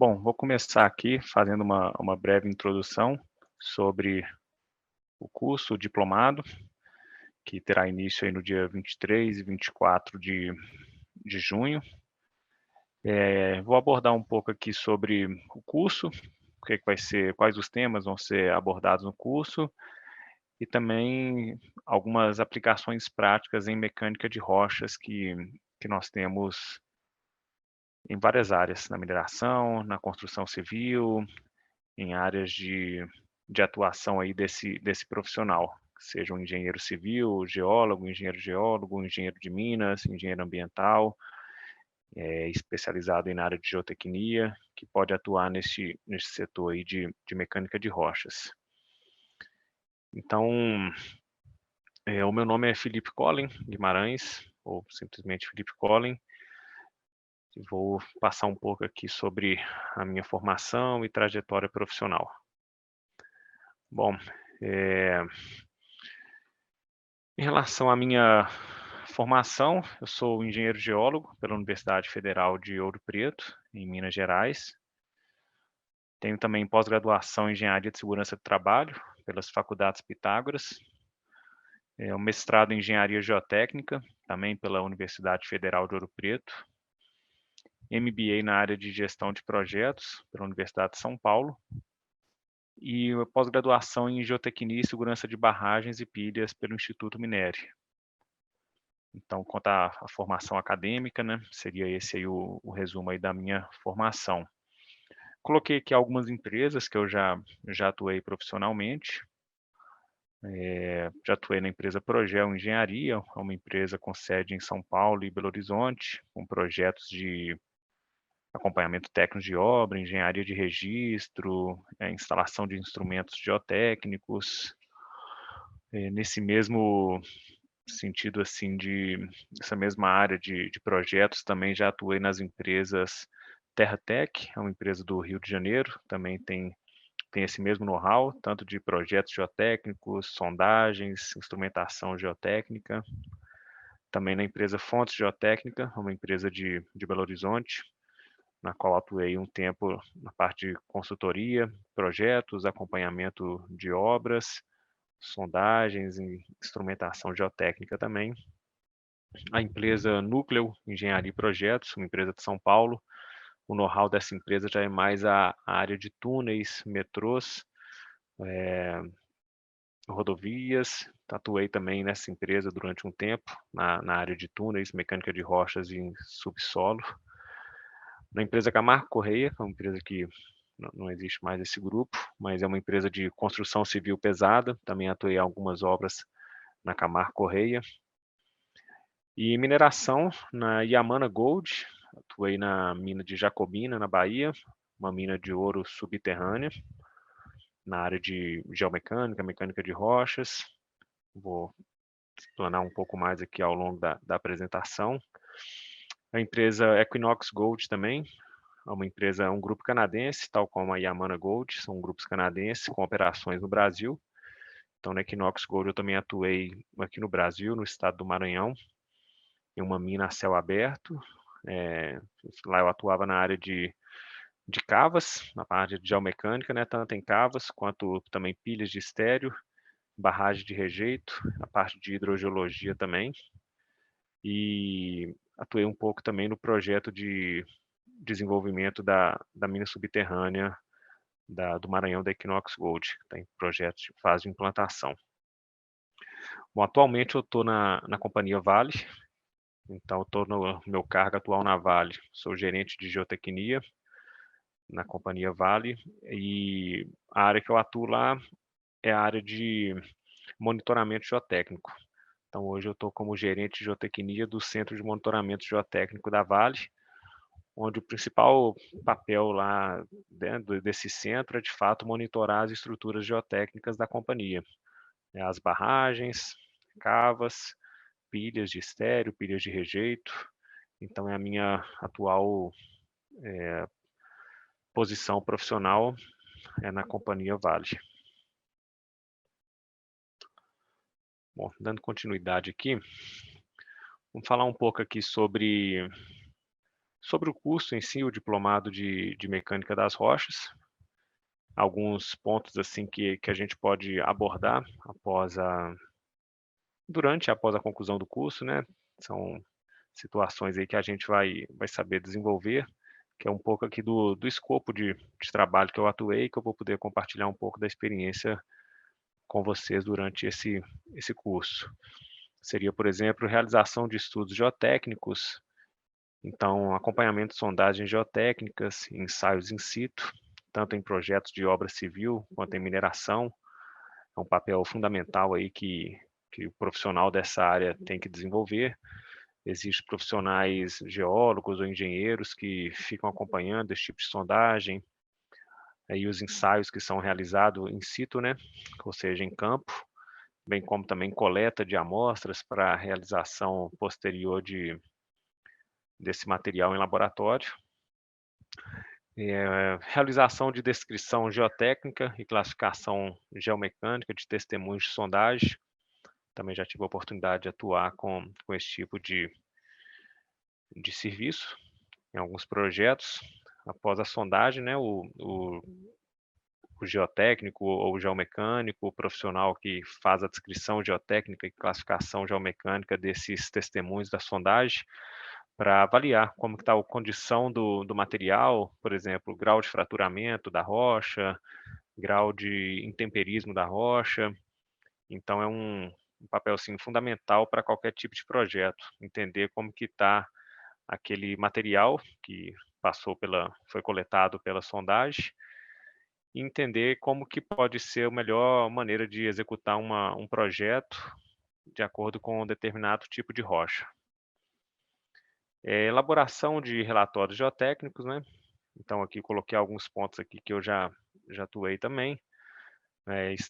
Bom, vou começar aqui fazendo uma breve introdução sobre o curso, o diplomado, que terá início aí no dia 23 e 24 de junho. Vou abordar um pouco aqui sobre o curso, o que vai ser, quais os temas vão ser abordados no curso, e também algumas aplicações práticas em mecânica de rochas que nós temos em várias áreas, na mineração, na construção civil, em áreas de atuação aí desse profissional, seja um engenheiro civil, geólogo, engenheiro de minas, engenheiro ambiental, especializado aí na área de geotecnia, que pode atuar nesse setor aí de mecânica de rochas. Então, o meu nome é Felipe Collin Guimarães, ou simplesmente Felipe Collin, e vou passar um pouco aqui sobre a minha formação e trajetória profissional. Bom, em relação à minha formação, eu sou engenheiro geólogo pela Universidade Federal de Ouro Preto, em Minas Gerais. Tenho também pós-graduação em Engenharia de Segurança do Trabalho pelas Faculdades Pitágoras. Um mestrado em Engenharia Geotécnica, também pela Universidade Federal de Ouro Preto. MBA na área de Gestão de Projetos pela Universidade de São Paulo. E pós-graduação em Geotecnia e Segurança de Barragens e Pilhas pelo Instituto Minério. Então, quanto à formação acadêmica, né, seria esse aí o resumo aí da minha formação. Coloquei aqui algumas empresas que eu já atuei profissionalmente. Já atuei na empresa Progel Engenharia, é uma empresa com sede em São Paulo e Belo Horizonte, com projetos de acompanhamento técnico de obra, engenharia de registro, instalação de instrumentos geotécnicos. Nesse mesmo sentido assim essa mesma área de projetos, também já atuei nas empresas TerraTech, é uma empresa do Rio de Janeiro, também tem esse mesmo know-how, tanto de projetos geotécnicos, sondagens, instrumentação geotécnica. Também na empresa Fontes Geotécnica, uma empresa de Belo Horizonte, na qual atuei um tempo na parte de consultoria, projetos, acompanhamento de obras, sondagens e instrumentação geotécnica também. A empresa Núcleo Engenharia e Projetos, uma empresa de São Paulo. O know-how dessa empresa já é mais a área de túneis, metrôs, rodovias. Atuei também nessa empresa durante um tempo, na área de túneis, mecânica de rochas e subsolo. Na empresa Camargo Correia, que é uma empresa que não existe mais esse grupo, mas é uma empresa de construção civil pesada. Também atuei em algumas obras na Camargo Correia. E mineração na Yamana Gold, atuei na mina de Jacobina, na Bahia, uma mina de ouro subterrânea, na área de geomecânica, mecânica de rochas. Vou explanar um pouco mais aqui ao longo da apresentação. A empresa Equinox Gold também, é uma empresa, um grupo canadense, tal como a Yamana Gold, são grupos canadenses com operações no Brasil. Então, na Equinox Gold eu também atuei aqui no Brasil, no estado do Maranhão, em uma mina a céu aberto. Lá eu atuava na área de cavas, na parte de geomecânica, né, tanto em cavas quanto também pilhas de estéreo, barragem de rejeito, a parte de hidrogeologia também. E atuei um pouco também no projeto de desenvolvimento da mina subterrânea do Maranhão da Equinox Gold, que está em projeto de fase de implantação. Bom, atualmente eu estou na companhia Vale, então estou no meu cargo atual na Vale, sou gerente de geotecnia na companhia Vale, e a área que eu atuo lá é a área de monitoramento geotécnico. Então hoje eu estou como gerente de geotecnia do Centro de Monitoramento Geotécnico da Vale, onde o principal papel lá, né, desse centro é de fato monitorar as estruturas geotécnicas da companhia, né, as barragens, cavas, pilhas de estéreo, pilhas de rejeito. Então é a minha atual posição profissional na companhia Vale. Bom, dando continuidade aqui, vamos falar um pouco aqui sobre Sobre o curso em si, o diplomado de mecânica das rochas, alguns pontos assim que a gente pode abordar durante e após a conclusão do curso, né, são situações aí que a gente vai saber desenvolver, que é um pouco aqui do escopo de trabalho que eu atuei, que eu vou poder compartilhar um pouco da experiência com vocês durante esse curso. Seria, por exemplo, realização de estudos geotécnicos, então acompanhamento de sondagens geotécnicas, ensaios in situ, tanto em projetos de obra civil quanto em mineração. É um papel fundamental aí que o profissional dessa área tem que desenvolver. Existem profissionais geólogos ou engenheiros que ficam acompanhando esse tipo de sondagem, aí os ensaios que são realizados in situ, né, ou seja, em campo, bem como também coleta de amostras para a realização posterior desse material em laboratório. Realização de descrição geotécnica e classificação geomecânica de testemunhos de sondagem. Também já tive a oportunidade de atuar com esse tipo de serviço em alguns projetos. Após a sondagem, né, o geotécnico ou o geomecânico, o profissional que faz a descrição geotécnica e classificação geomecânica desses testemunhos da sondagem, para avaliar como está a condição do material, por exemplo, grau de fraturamento da rocha, grau de intemperismo da rocha. Então é um papel assim, fundamental para qualquer tipo de projeto, entender como que está aquele material que foi coletado pela sondagem, e entender como que pode ser a melhor maneira de executar um projeto de acordo com um determinado tipo de rocha. Elaboração de relatórios geotécnicos, né? Então aqui coloquei alguns pontos aqui que eu já atuei também.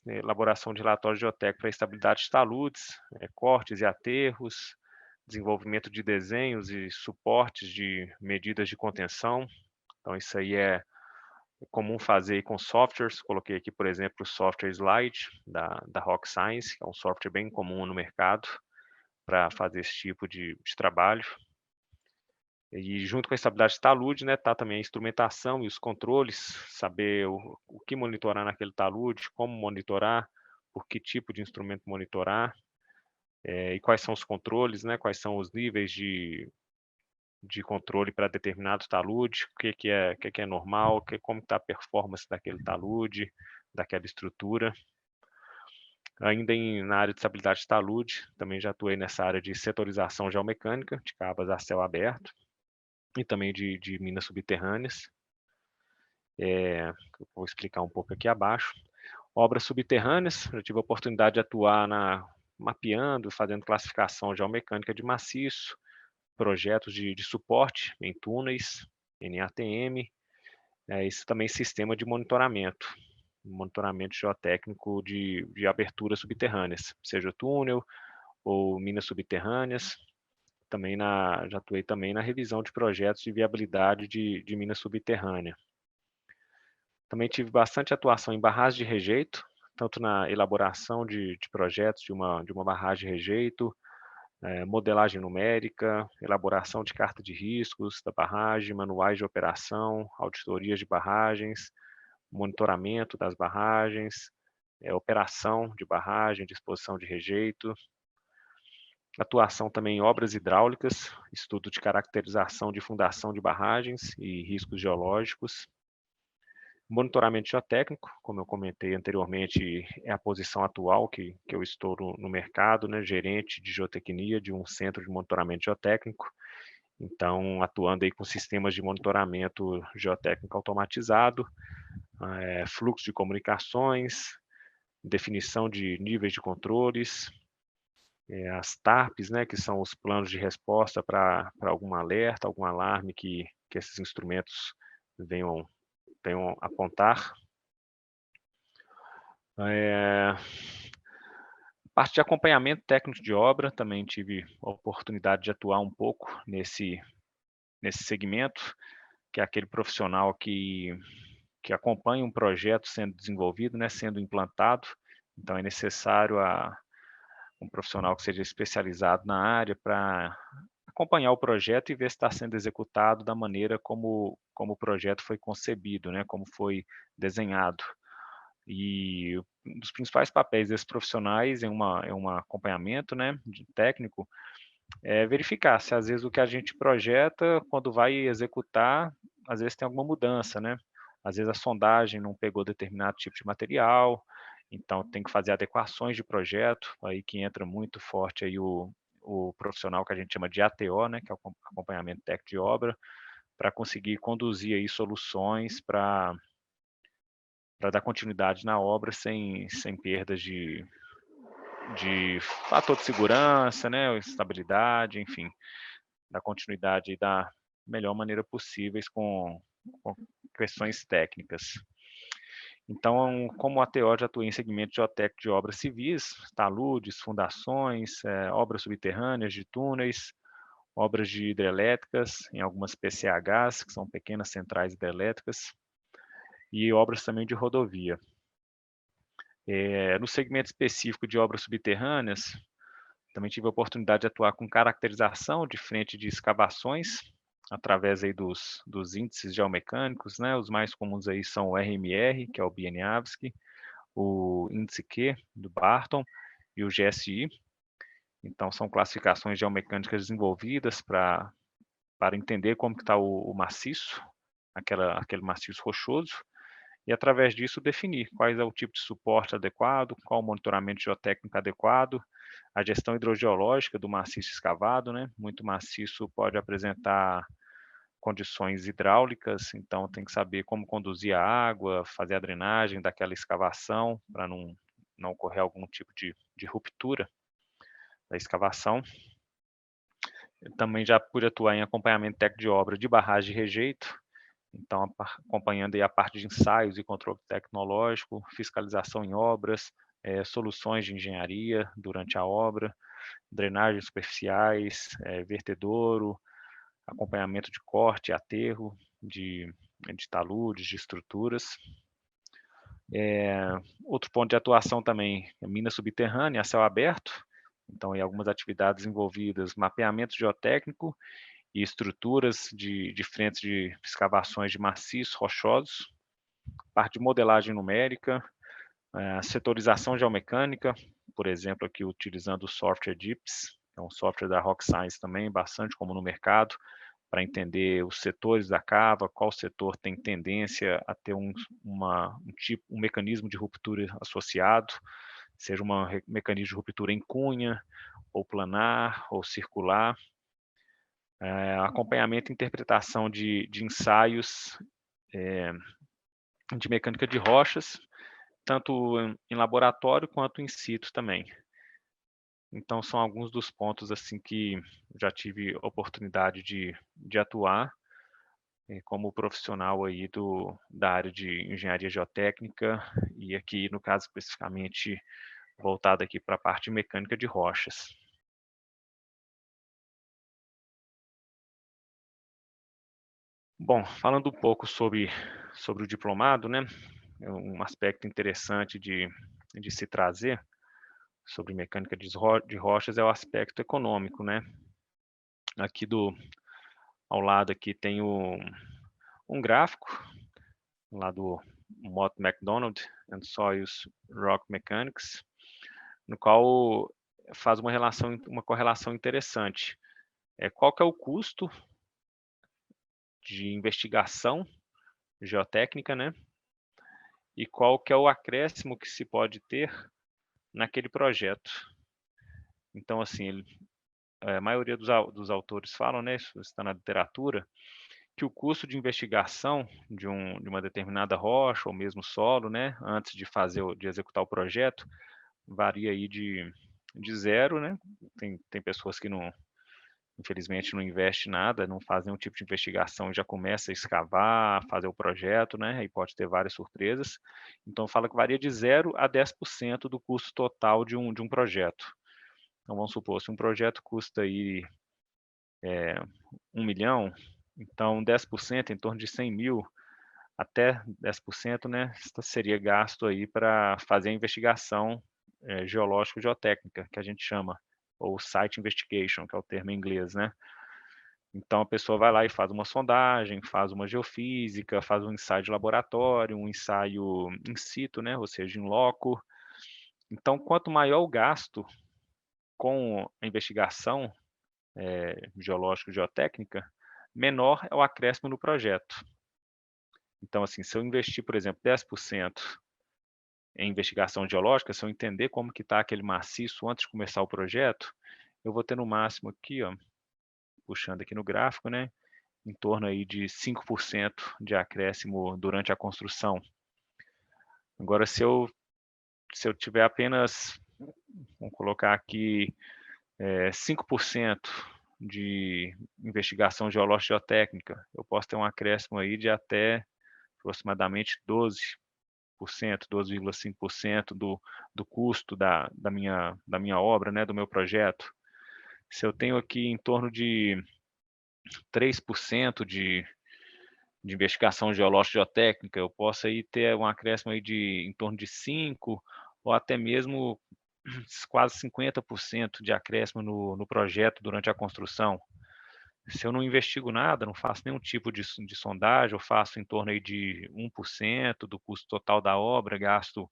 Elaboração de relatórios geotécnicos para estabilidade de taludes, cortes e aterros, desenvolvimento de desenhos e suportes de medidas de contenção. Então isso aí é comum fazer com softwares. Coloquei aqui, por exemplo, o software Slide da Rock Science, que é um software bem comum no mercado para fazer esse tipo de trabalho. E junto com a estabilidade de talude, né, tá também a instrumentação e os controles, saber o que monitorar naquele talude, como monitorar, por que tipo de instrumento monitorar, e quais são os controles, né, quais são os níveis de controle para determinado talude, o que é normal, como está a performance daquele talude, daquela estrutura. Ainda na área de estabilidade de talude, também já atuei nessa área de setorização geomecânica, de cabas a céu aberto, e também de minas subterrâneas. Eu vou explicar um pouco aqui abaixo. Obras subterrâneas, eu tive a oportunidade de atuar mapeando, fazendo classificação geomecânica de maciço, projetos de suporte em túneis, NATM, isso também sistema de monitoramento geotécnico de aberturas subterrâneas, seja túnel ou minas subterrâneas. Já atuei também na revisão de projetos de viabilidade de mina subterrânea. Também tive bastante atuação em barragens de rejeito, tanto na elaboração de projetos de uma barragem de rejeito, modelagem numérica, elaboração de carta de riscos da barragem, manuais de operação, auditorias de barragens, monitoramento das barragens, operação de barragem, disposição de rejeito, atuação também em obras hidráulicas, estudo de caracterização de fundação de barragens e riscos geológicos. Monitoramento geotécnico, como eu comentei anteriormente, é a posição atual que eu estou no mercado, né, gerente de geotecnia de um centro de monitoramento geotécnico. Então, atuando aí com sistemas de monitoramento geotécnico automatizado, fluxo de comunicações, definição de níveis de controles, as TARPs, né, que são os planos de resposta para algum alerta, algum alarme que esses instrumentos venham apontar. Parte de acompanhamento técnico de obra, também tive a oportunidade de atuar um pouco nesse segmento, que é aquele profissional que acompanha um projeto sendo desenvolvido, né, sendo implantado. Então é necessário um profissional que seja especializado na área para acompanhar o projeto e ver se está sendo executado da maneira como o projeto foi concebido, né, como foi desenhado. E um dos principais papéis desses profissionais em um acompanhamento, né, técnico, é verificar se às vezes o que a gente projeta, quando vai executar, às vezes tem alguma mudança, né? Às vezes a sondagem não pegou determinado tipo de material, então tem que fazer adequações de projeto, aí que entra muito forte aí o profissional que a gente chama de ATO, né, que é o acompanhamento técnico de obra, para conseguir conduzir aí soluções para dar continuidade na obra sem perdas de fator de segurança, né, estabilidade, enfim, da continuidade da melhor maneira possíveis com questões técnicas. Então, como a ATO já atua em segmento geotécnico de obras civis, taludes, fundações, obras subterrâneas de túneis, obras de hidrelétricas, em algumas PCHs, que são pequenas centrais hidrelétricas, e obras também de rodovia. No segmento específico de obras subterrâneas, também tive a oportunidade de atuar com caracterização de frente de escavações, através aí dos índices geomecânicos, né? Os mais comuns aí são o RMR, que é o Wieniawski, o índice Q, do Barton, e o GSI. Então, são classificações geomecânicas desenvolvidas para entender como está o maciço, aquele maciço rochoso, e através disso definir quais é o tipo de suporte adequado, qual o monitoramento geotécnico adequado, a gestão hidrogeológica do maciço escavado, né? Muito maciço pode apresentar condições hidráulicas, então tem que saber como conduzir a água, fazer a drenagem daquela escavação para não ocorrer algum tipo de ruptura da escavação. Eu também já pude atuar em acompanhamento técnico de obra de barragem de rejeito, então acompanhando aí a parte de ensaios e controle tecnológico, fiscalização em obras, soluções de engenharia durante a obra, drenagens superficiais, vertedouro, acompanhamento de corte, aterro de taludes, de estruturas. Outro ponto de atuação também é mina subterrânea a céu aberto, então em algumas atividades envolvidas mapeamento geotécnico e estruturas de frentes de escavações de maciços rochosos, parte de modelagem numérica, setorização geomecânica, por exemplo, aqui utilizando o software DIPS, é um software da Rock Science também, bastante comum no mercado, para entender os setores da cava, qual setor tem tendência a ter um mecanismo de ruptura associado, seja um mecanismo de ruptura em cunha, ou planar, ou circular. Acompanhamento e interpretação de ensaios de mecânica de rochas, tanto em laboratório quanto in situ também. Então, são alguns dos pontos assim que já tive oportunidade de atuar como profissional aí da área de engenharia geotécnica e aqui, no caso, especificamente voltado aqui para a parte mecânica de rochas. Bom, falando um pouco sobre o diplomado, né, um aspecto interessante de se trazer sobre mecânica de rochas é o aspecto econômico, né. Aqui ao lado aqui tem um gráfico, lá do Mott MacDonald and Soils Rock Mechanics, no qual faz uma correlação interessante. Qual que é o custo de investigação geotécnica, né? E qual que é o acréscimo que se pode ter naquele projeto. Então, assim, a maioria dos autores falam, né, isso está na literatura, que o custo de investigação de uma determinada rocha ou mesmo solo, né, antes de executar o projeto, varia aí de zero, né? Tem pessoas que não, infelizmente, não investem nada, não fazem nenhum tipo de investigação, já começa a escavar, fazer o projeto, né? E pode ter várias surpresas. Então, fala que varia de 0 a 10% do custo total de um projeto. Então, vamos supor, se um projeto custa aí 1 milhão, então 10%, em torno de 100 mil, até 10%, né, seria gasto aí para fazer a investigação geológico-geotécnica, que a gente chama, ou site investigation, que é o termo em inglês, né? Então a pessoa vai lá e faz uma sondagem, faz uma geofísica, faz um ensaio de laboratório, um ensaio in situ, né, ou seja, in loco. Então quanto maior o gasto com a investigação, geológica geotécnica, menor é o acréscimo no projeto. Então, assim, se eu investir, por exemplo, 10% em investigação geológica, se eu entender como que está aquele maciço antes de começar o projeto, eu vou ter no máximo aqui, ó, puxando aqui no gráfico, né, em torno aí de 5% de acréscimo durante a construção. Agora, se eu tiver apenas, vamos colocar aqui, 5% de investigação geológica geotécnica, eu posso ter um acréscimo aí de até aproximadamente 12%, 12,5% do custo da minha obra, né, do meu projeto. Se eu tenho aqui em torno de 3% de investigação geológica geotécnica, eu posso aí ter um acréscimo aí de em torno de 5 ou até mesmo quase 50% de acréscimo no projeto durante a construção. Se eu não investigo nada, não faço nenhum tipo de sondagem, eu faço em torno aí de 1% do custo total da obra, gasto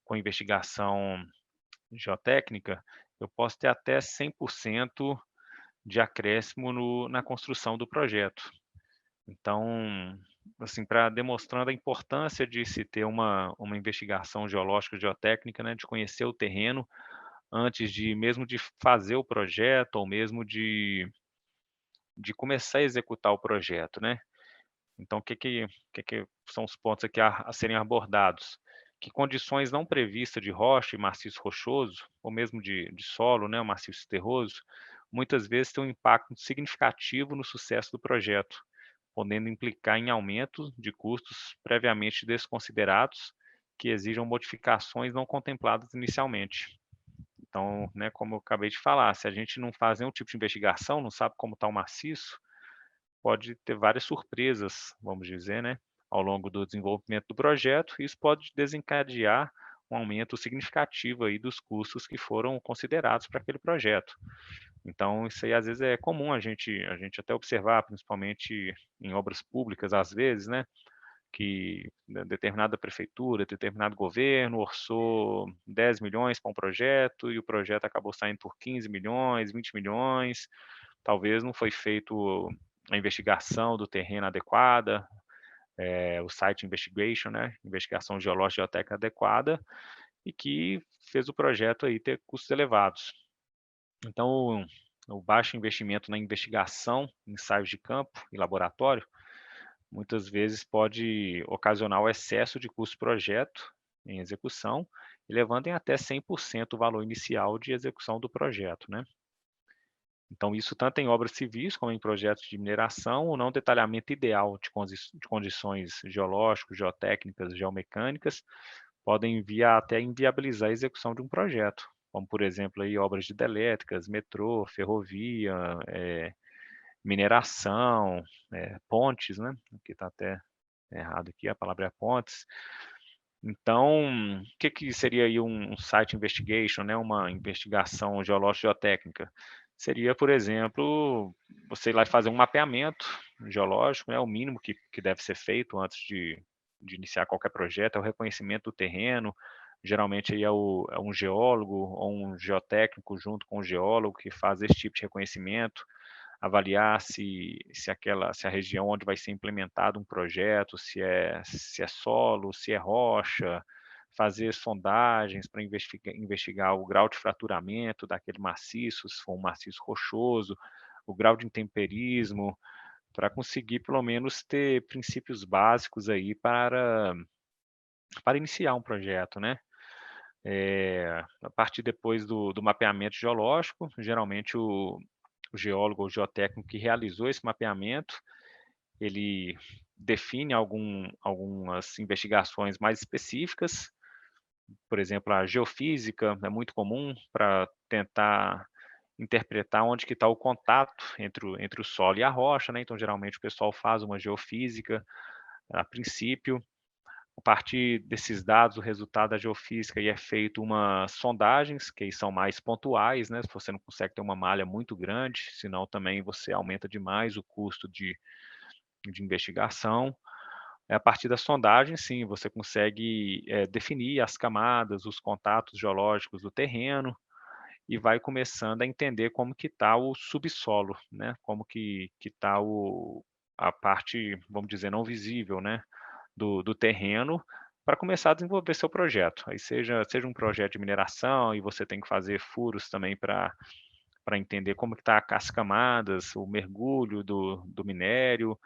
com investigação geotécnica, eu posso ter até 100% de acréscimo na construção do projeto. Então, assim, para demonstrando a importância de se ter uma investigação geológica geotécnica, né, de conhecer o terreno antes de mesmo de fazer o projeto ou mesmo de começar a executar o projeto, né. Então o que que são os pontos aqui a serem abordados? Que condições não previstas de rocha e maciço rochoso, ou mesmo de solo, né, o maciço terroso, muitas vezes têm um impacto significativo no sucesso do projeto, podendo implicar em aumento de custos previamente desconsiderados, que exijam modificações não contempladas inicialmente. Então, né, como eu acabei de falar, se a gente não faz nenhum tipo de investigação, não sabe como está o maciço, pode ter várias surpresas, vamos dizer, né, ao longo do desenvolvimento do projeto, e isso pode desencadear um aumento significativo aí dos custos que foram considerados para aquele projeto. Então, isso aí às vezes é comum a gente até observar, principalmente em obras públicas, às vezes, né, que determinada prefeitura, determinado governo orçou 10 milhões para um projeto e o projeto acabou saindo por 15 milhões, 20 milhões, talvez não foi feito a investigação do terreno adequada, o site investigation, né, investigação geológica e geotécnica adequada, e que fez o projeto aí ter custos elevados. Então, o baixo investimento na investigação, ensaios de campo e laboratório, muitas vezes pode ocasionar o excesso de custo projeto em execução, e levando em até 100% o valor inicial de execução do projeto, né. Então isso tanto em obras civis como em projetos de mineração, o não detalhamento ideal de condições geológicas, geotécnicas, geomecânicas, podem até inviabilizar a execução de um projeto, como por exemplo aí obras de hidrelétricas, metrô, ferrovia, mineração, pontes, né, aqui está até errado aqui, a palavra é pontes. Então, o que que seria aí um site investigation, né, uma investigação geológica geotécnica? Seria, por exemplo, você ir lá e fazer um mapeamento geológico, né, o mínimo que deve ser feito antes de iniciar qualquer projeto, é o reconhecimento do terreno, geralmente aí é um geólogo ou um geotécnico junto com o geólogo que faz esse tipo de reconhecimento, avaliar se a região onde vai ser implementado um projeto, se é solo, se é rocha, fazer sondagens para investigar o grau de fraturamento daquele maciço, se for um maciço rochoso, o grau de intemperismo, para conseguir pelo menos ter princípios básicos aí para iniciar um projeto, né. A partir depois do mapeamento geológico, geralmente o geólogo ou geotécnico que realizou esse mapeamento, ele define algumas investigações mais específicas, por exemplo, a geofísica é muito comum para tentar interpretar onde que está o contato entre o solo e a rocha, né, então geralmente o pessoal faz uma geofísica, a princípio, A partir desses dados, o resultado da geofísica, aí é feito umas sondagens, que aí são mais pontuais, né, se você não consegue ter uma malha muito grande, senão também você aumenta demais o custo de investigação. A partir da sondagem, sim, você consegue, definir as camadas, os contatos geológicos do terreno, e vai começando a entender como que está o subsolo, né, como que está a parte, vamos dizer, não visível, né, do terreno, para começar a desenvolver seu projeto. Aí seja um projeto de mineração e você tem que fazer furos também para entender como que está as camadas, o mergulho do minério,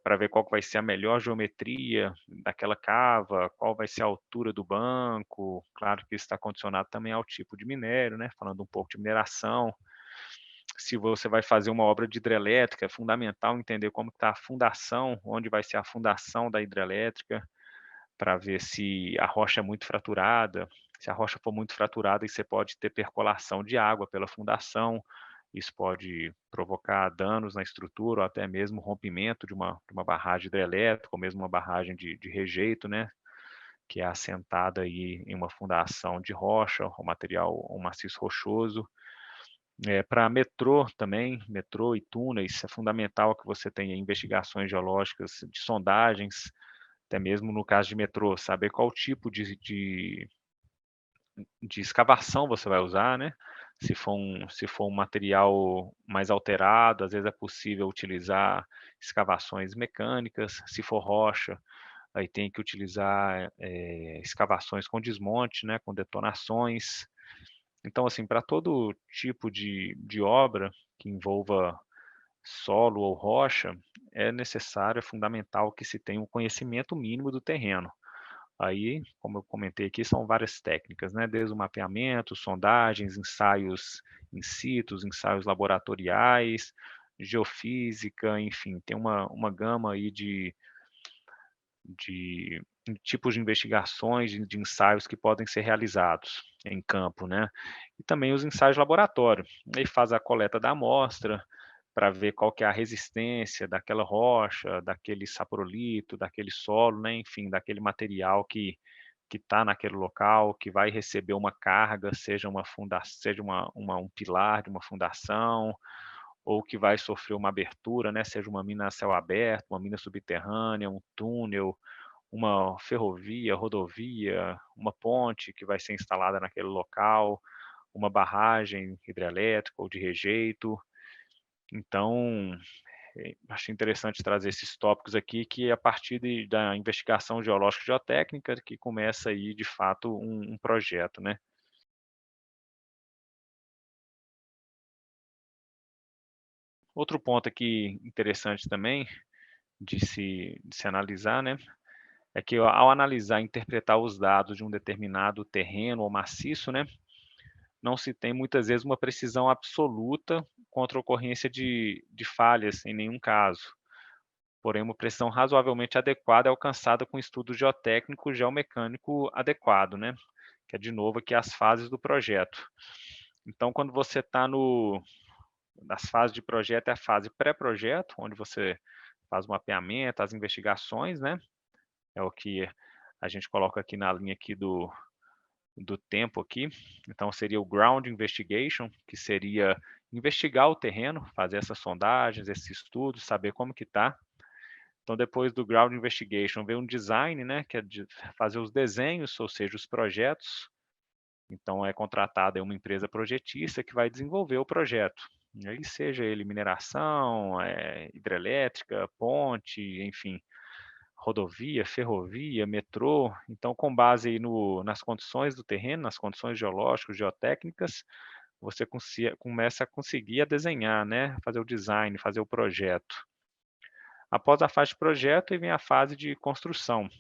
para ver qual que vai ser a melhor geometria daquela cava, qual vai ser a altura do banco. Claro que isso está condicionado também ao tipo de minério, né, falando um pouco de mineração. Se você vai fazer uma obra de hidrelétrica, é fundamental entender como está a fundação, onde vai ser a fundação da hidrelétrica, para ver se a rocha é muito fraturada. Se a rocha for muito fraturada, aí você pode ter percolação de água pela fundação, isso pode provocar danos na estrutura ou até mesmo rompimento de uma barragem hidrelétrica ou mesmo uma barragem de rejeito, né, que é assentada aí em uma fundação de rocha, um material, um maciço rochoso. Para metrô também, metrô e túneis, é fundamental que você tenha investigações geológicas de sondagens, até mesmo no caso de metrô, saber qual tipo de escavação você vai usar, né? Se for um material mais alterado, às vezes é possível utilizar escavações mecânicas. Se for rocha, aí tem que utilizar escavações com desmonte, né? Com detonações. Então, assim, para todo tipo de obra que envolva solo ou rocha, é necessário, é fundamental que se tenha um conhecimento mínimo do terreno. Aí, como eu comentei aqui, são várias técnicas, né? Desde o mapeamento, sondagens, ensaios in situ, ensaios laboratoriais, geofísica, enfim, tem uma gama aí de tipos de investigações, de ensaios que podem ser realizados em campo, né? E também os ensaios de laboratório. Aí faz a coleta da amostra para ver qual que é a resistência daquela rocha, daquele saprolito, daquele solo, né? Enfim, daquele material que está naquele local, que vai receber uma carga, seja um pilar de uma fundação, ou que vai sofrer uma abertura, né? Seja uma mina a céu aberto, uma mina subterrânea, um túnel, uma ferrovia, rodovia, uma ponte que vai ser instalada naquele local, uma barragem hidrelétrica ou de rejeito. Então, acho interessante trazer esses tópicos aqui, que é a partir da investigação geológica e geotécnica que começa aí, de fato, um projeto, né. Outro ponto aqui interessante também de se analisar, né, é que ao analisar e interpretar os dados de um determinado terreno ou maciço, né, não se tem muitas vezes uma precisão absoluta contra a ocorrência de falhas em nenhum caso. Porém, uma precisão razoavelmente adequada é alcançada com estudo geotécnico geomecânico adequado, né, que é de novo aqui as fases do projeto. Então, quando você está nas fases de projeto, é a fase pré-projeto, onde você faz o mapeamento, as investigações, né, é o que a gente coloca aqui na linha aqui do tempo aqui. Então seria o ground investigation, que seria investigar o terreno, fazer essas sondagens, esses estudos, saber como que está. Então depois do ground investigation vem um design, né, que é de fazer os desenhos, ou seja, os projetos. Então é contratada uma empresa projetista que vai desenvolver o projeto. E aí seja ele mineração, hidrelétrica, ponte, enfim, rodovia, ferrovia, metrô. Então, com base aí nas condições do terreno, nas condições geológicas, geotécnicas, você começa a conseguir a desenhar, né? Fazer o design, fazer o projeto. Após a fase de projeto, aí vem a fase de construção.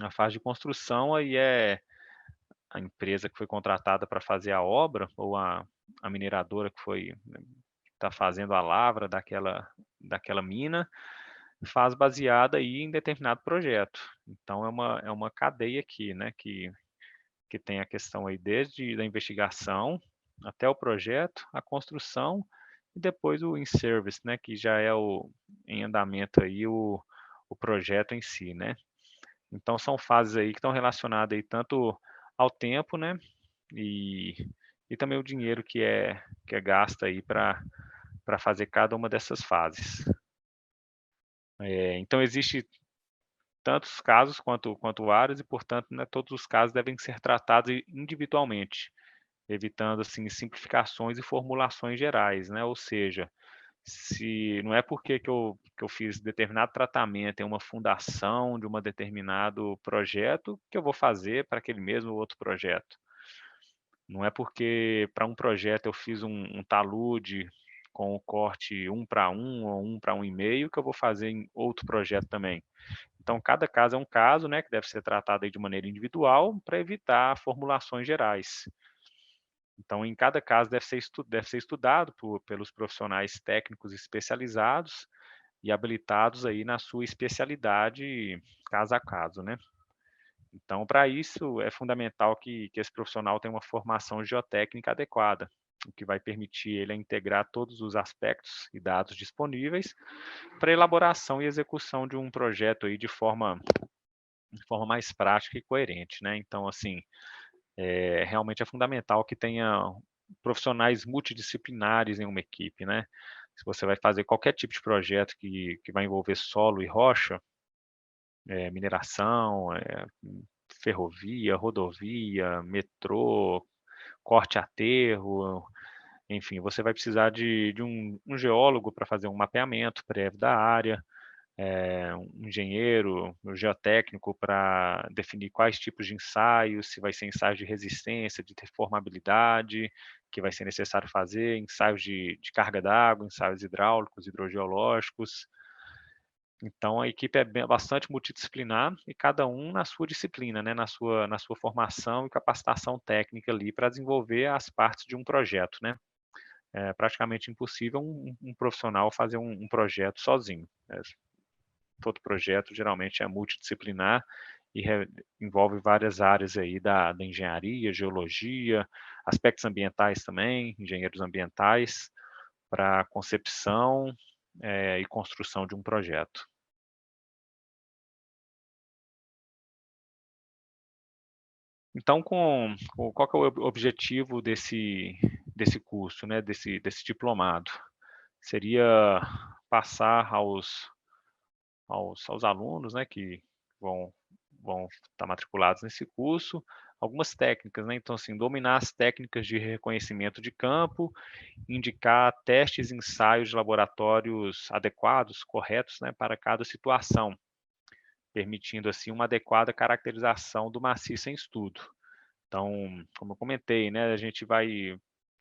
A fase de construção aí é a empresa que foi contratada para fazer a obra, ou a mineradora que está fazendo a lavra daquela mina, faz baseada aí em determinado projeto. Então é uma cadeia aqui, né, que tem a questão aí desde a investigação até o projeto, a construção e depois o in-service, né, que já é em andamento aí o projeto em si, né. Então são fases aí que estão relacionadas aí tanto ao tempo, né, e e também o dinheiro que é gasto aí para fazer cada uma dessas fases. Então existe tantos casos quanto áreas e, portanto, né, todos os casos devem ser tratados individualmente, evitando, assim, simplificações e formulações gerais, né, ou seja, se não é porque que eu fiz determinado tratamento em uma fundação de um determinado projeto, que eu vou fazer para aquele mesmo outro projeto. Não é porque para um projeto eu fiz um talude com o corte 1 para 1 ou 1 para 1,5 que eu vou fazer em outro projeto também. Então cada caso é um caso, né, que deve ser tratado aí de maneira individual para evitar formulações gerais. Então em cada caso deve ser estudado pelos profissionais técnicos especializados e habilitados aí na sua especialidade, caso a caso, né. Então, para isso, é fundamental que esse profissional tenha uma formação geotécnica adequada, o que vai permitir ele a integrar todos os aspectos e dados disponíveis para a elaboração e execução de um projeto aí de forma mais prática e coerente, né. Então, assim, realmente é fundamental que tenha profissionais multidisciplinares em uma equipe, né. Se você vai fazer qualquer tipo de projeto que vai envolver solo e rocha, mineração, ferrovia, rodovia, metrô, corte a aterro, enfim, você vai precisar de um geólogo para fazer um mapeamento prévio da área, um engenheiro, um geotécnico para definir quais tipos de ensaios, se vai ser ensaios de resistência, de deformabilidade, que vai ser necessário fazer, ensaios de carga d'água, ensaios hidráulicos, hidrogeológicos. Então a equipe é bastante multidisciplinar e cada um na sua disciplina, né, na sua formação e capacitação técnica ali para desenvolver as partes de um projeto, né. É praticamente impossível um profissional fazer um projeto sozinho, todo projeto geralmente é multidisciplinar e envolve várias áreas aí da engenharia, geologia, aspectos ambientais também, engenheiros ambientais, para concepção, e construção de um projeto. Então, qual que é o objetivo desse curso, né, desse diplomado? Seria passar aos alunos, né, que vão vão estar matriculados nesse curso, algumas técnicas, né, então, assim, dominar as técnicas de reconhecimento de campo, indicar testes e ensaios de laboratórios adequados, corretos, né, para cada situação, permitindo, assim, uma adequada caracterização do maciço em estudo. Então, como eu comentei, né, a gente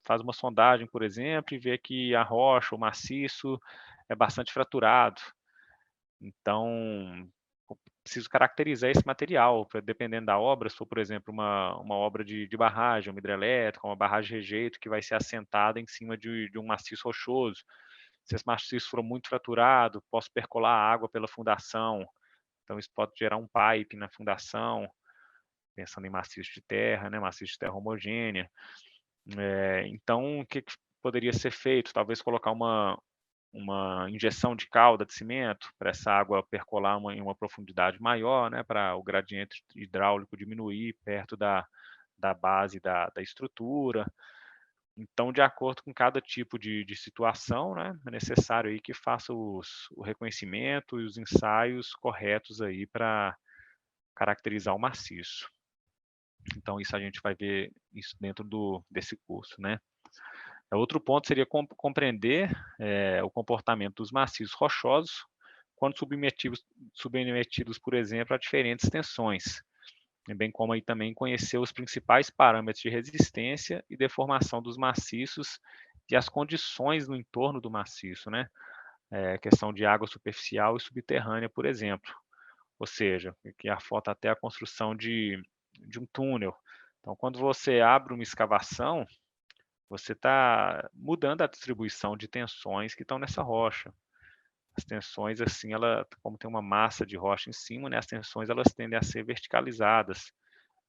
faz uma sondagem, por exemplo, e vê que a rocha, o maciço é bastante fraturado. Então, eu preciso caracterizar esse material, dependendo da obra, se for, por exemplo, uma obra de barragem, uma hidrelétrica, uma barragem de rejeito que vai ser assentada em cima de um maciço rochoso. Se esse maciço for muito fraturado, posso percolar a água pela fundação, então isso pode gerar um pipe na fundação, pensando em maciço de terra, né, maciço de terra homogênea. Então o que que poderia ser feito? Talvez colocar uma injeção de calda de cimento para essa água percolar em uma profundidade maior, né, para o gradiente hidráulico diminuir perto da base da estrutura. Então, de acordo com cada tipo de situação, né, é necessário aí que faça o reconhecimento e os ensaios corretos aí para caracterizar o maciço. Então isso a gente vai ver isso dentro desse curso, né. Outro ponto seria compreender, o comportamento dos maciços rochosos quando submetidos, por exemplo, a diferentes tensões, e bem como aí também conhecer os principais parâmetros de resistência e deformação dos maciços e as condições no entorno do maciço, né, questão de água superficial e subterrânea, por exemplo. Ou seja, que afeta até a construção de um túnel. Então quando você abre uma escavação, você está mudando a distribuição de tensões que estão nessa rocha. As tensões, assim, como tem uma massa de rocha em cima, né, as tensões elas tendem a ser verticalizadas.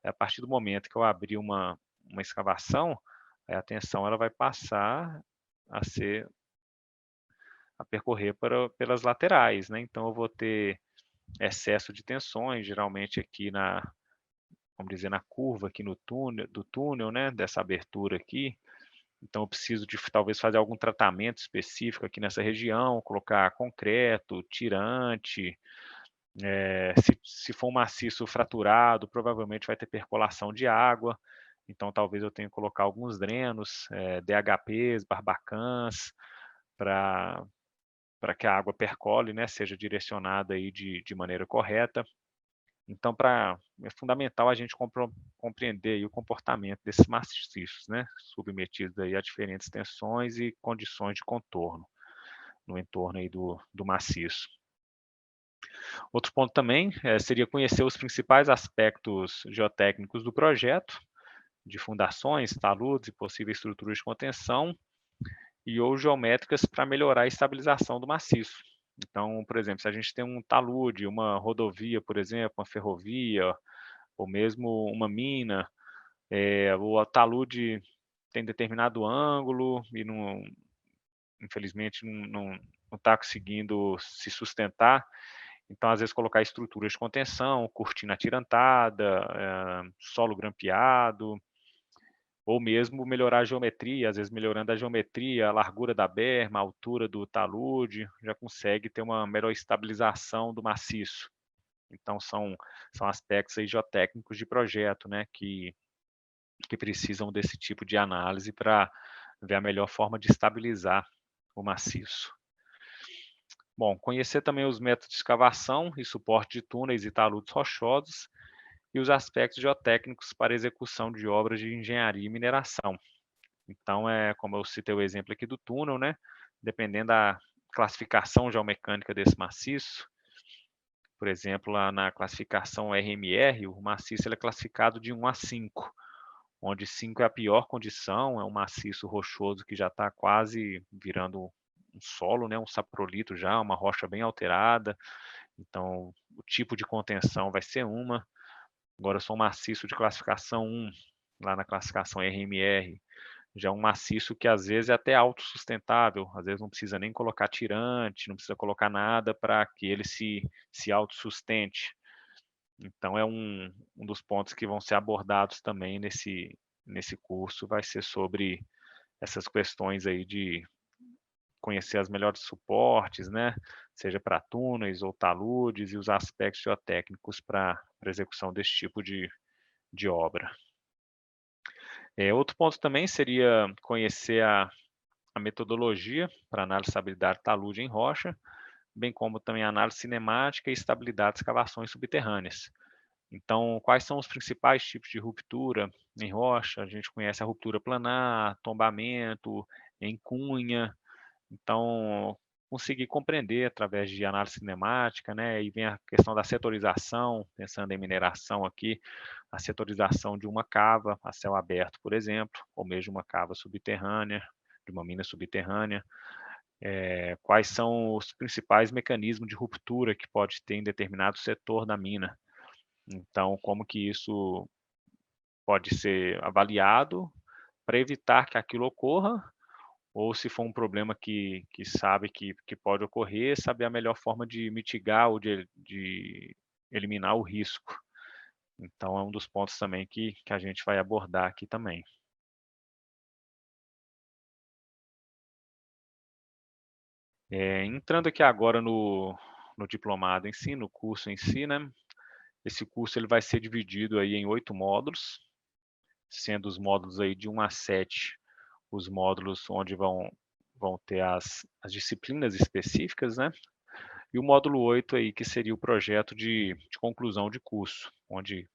A partir do momento que eu abrir uma escavação, a tensão ela vai passar a ser a percorrer pelas laterais, né. Então eu vou ter excesso de tensões, geralmente aqui vamos dizer, na curva aqui no túnel do túnel, né, dessa abertura aqui. Então eu preciso de talvez fazer algum tratamento específico aqui nessa região, colocar concreto, tirante, se for um maciço fraturado, provavelmente vai ter percolação de água, então talvez eu tenha que colocar alguns drenos, DHPs, barbacãs, para que a água percole, né, seja direcionada aí de maneira correta. Então é fundamental a gente compreender aí o comportamento desses maciços, né, submetidos aí a diferentes tensões e condições de contorno, no entorno aí do maciço. Outro ponto também, seria conhecer os principais aspectos geotécnicos do projeto, de fundações, taludes e possíveis estruturas de contenção, ou geométricas para melhorar a estabilização do maciço. Então, por exemplo, se a gente tem um talude, uma rodovia, por exemplo, uma ferrovia, ou mesmo uma mina, o talude tem determinado ângulo e infelizmente não está conseguindo se sustentar. Então, às vezes, colocar estruturas de contenção, cortina atirantada, solo grampeado, ou mesmo melhorar a geometria, às vezes melhorando a geometria, a largura da berma, a altura do talude, já consegue ter uma melhor estabilização do maciço. Então, são aspectos aí geotécnicos de projeto, né, que precisam desse tipo de análise para ver a melhor forma de estabilizar o maciço. Bom, conhecer também os métodos de escavação e suporte de túneis e taludes rochosos e os aspectos geotécnicos para execução de obras de engenharia e mineração. Então, como eu citei o exemplo aqui do túnel, né? Dependendo da classificação geomecânica desse maciço, por exemplo, lá na classificação RMR, o maciço ele é classificado de 1 a 5, onde 5 é a pior condição, é um maciço rochoso que já está quase virando um solo, né, um saprolito já, uma rocha bem alterada, então o tipo de contenção vai ser uma. Agora, eu sou um maciço de classificação 1, lá na classificação RMR, já é um maciço que às vezes é até autossustentável, às vezes não precisa nem colocar tirante, não precisa colocar nada para que ele se autossustente. Então é um dos pontos que vão ser abordados também nesse curso, vai ser sobre essas questões aí de conhecer as melhores suportes, né, seja para túneis ou taludes e os aspectos geotécnicos para execução desse tipo de obra. Outro ponto também seria conhecer a metodologia para análise de estabilidade talude em rocha, bem como também a análise cinemática e estabilidade de escavações subterrâneas. Então, quais são os principais tipos de ruptura em rocha? A gente conhece a ruptura planar, tombamento, em cunha. Então, conseguir compreender através de análise cinemática, né? E vem a questão da setorização, pensando em mineração aqui, a setorização de uma cava a céu aberto, por exemplo, ou mesmo uma cava subterrânea, de uma mina subterrânea. Quais são os principais mecanismos de ruptura que pode ter em determinado setor da mina? Então, como que isso pode ser avaliado para evitar que aquilo ocorra, ou se for um problema que sabe que pode ocorrer, saber a melhor forma de mitigar ou de eliminar o risco. Então, é um dos pontos também que a gente vai abordar aqui também. Entrando aqui agora no diplomado em si, no curso em si, né? Esse curso ele vai ser dividido aí em 8 módulos, sendo os módulos aí de 1 a 7 os módulos onde vão ter as disciplinas específicas, né? E o módulo 8 aí, que seria o projeto de conclusão de curso, onde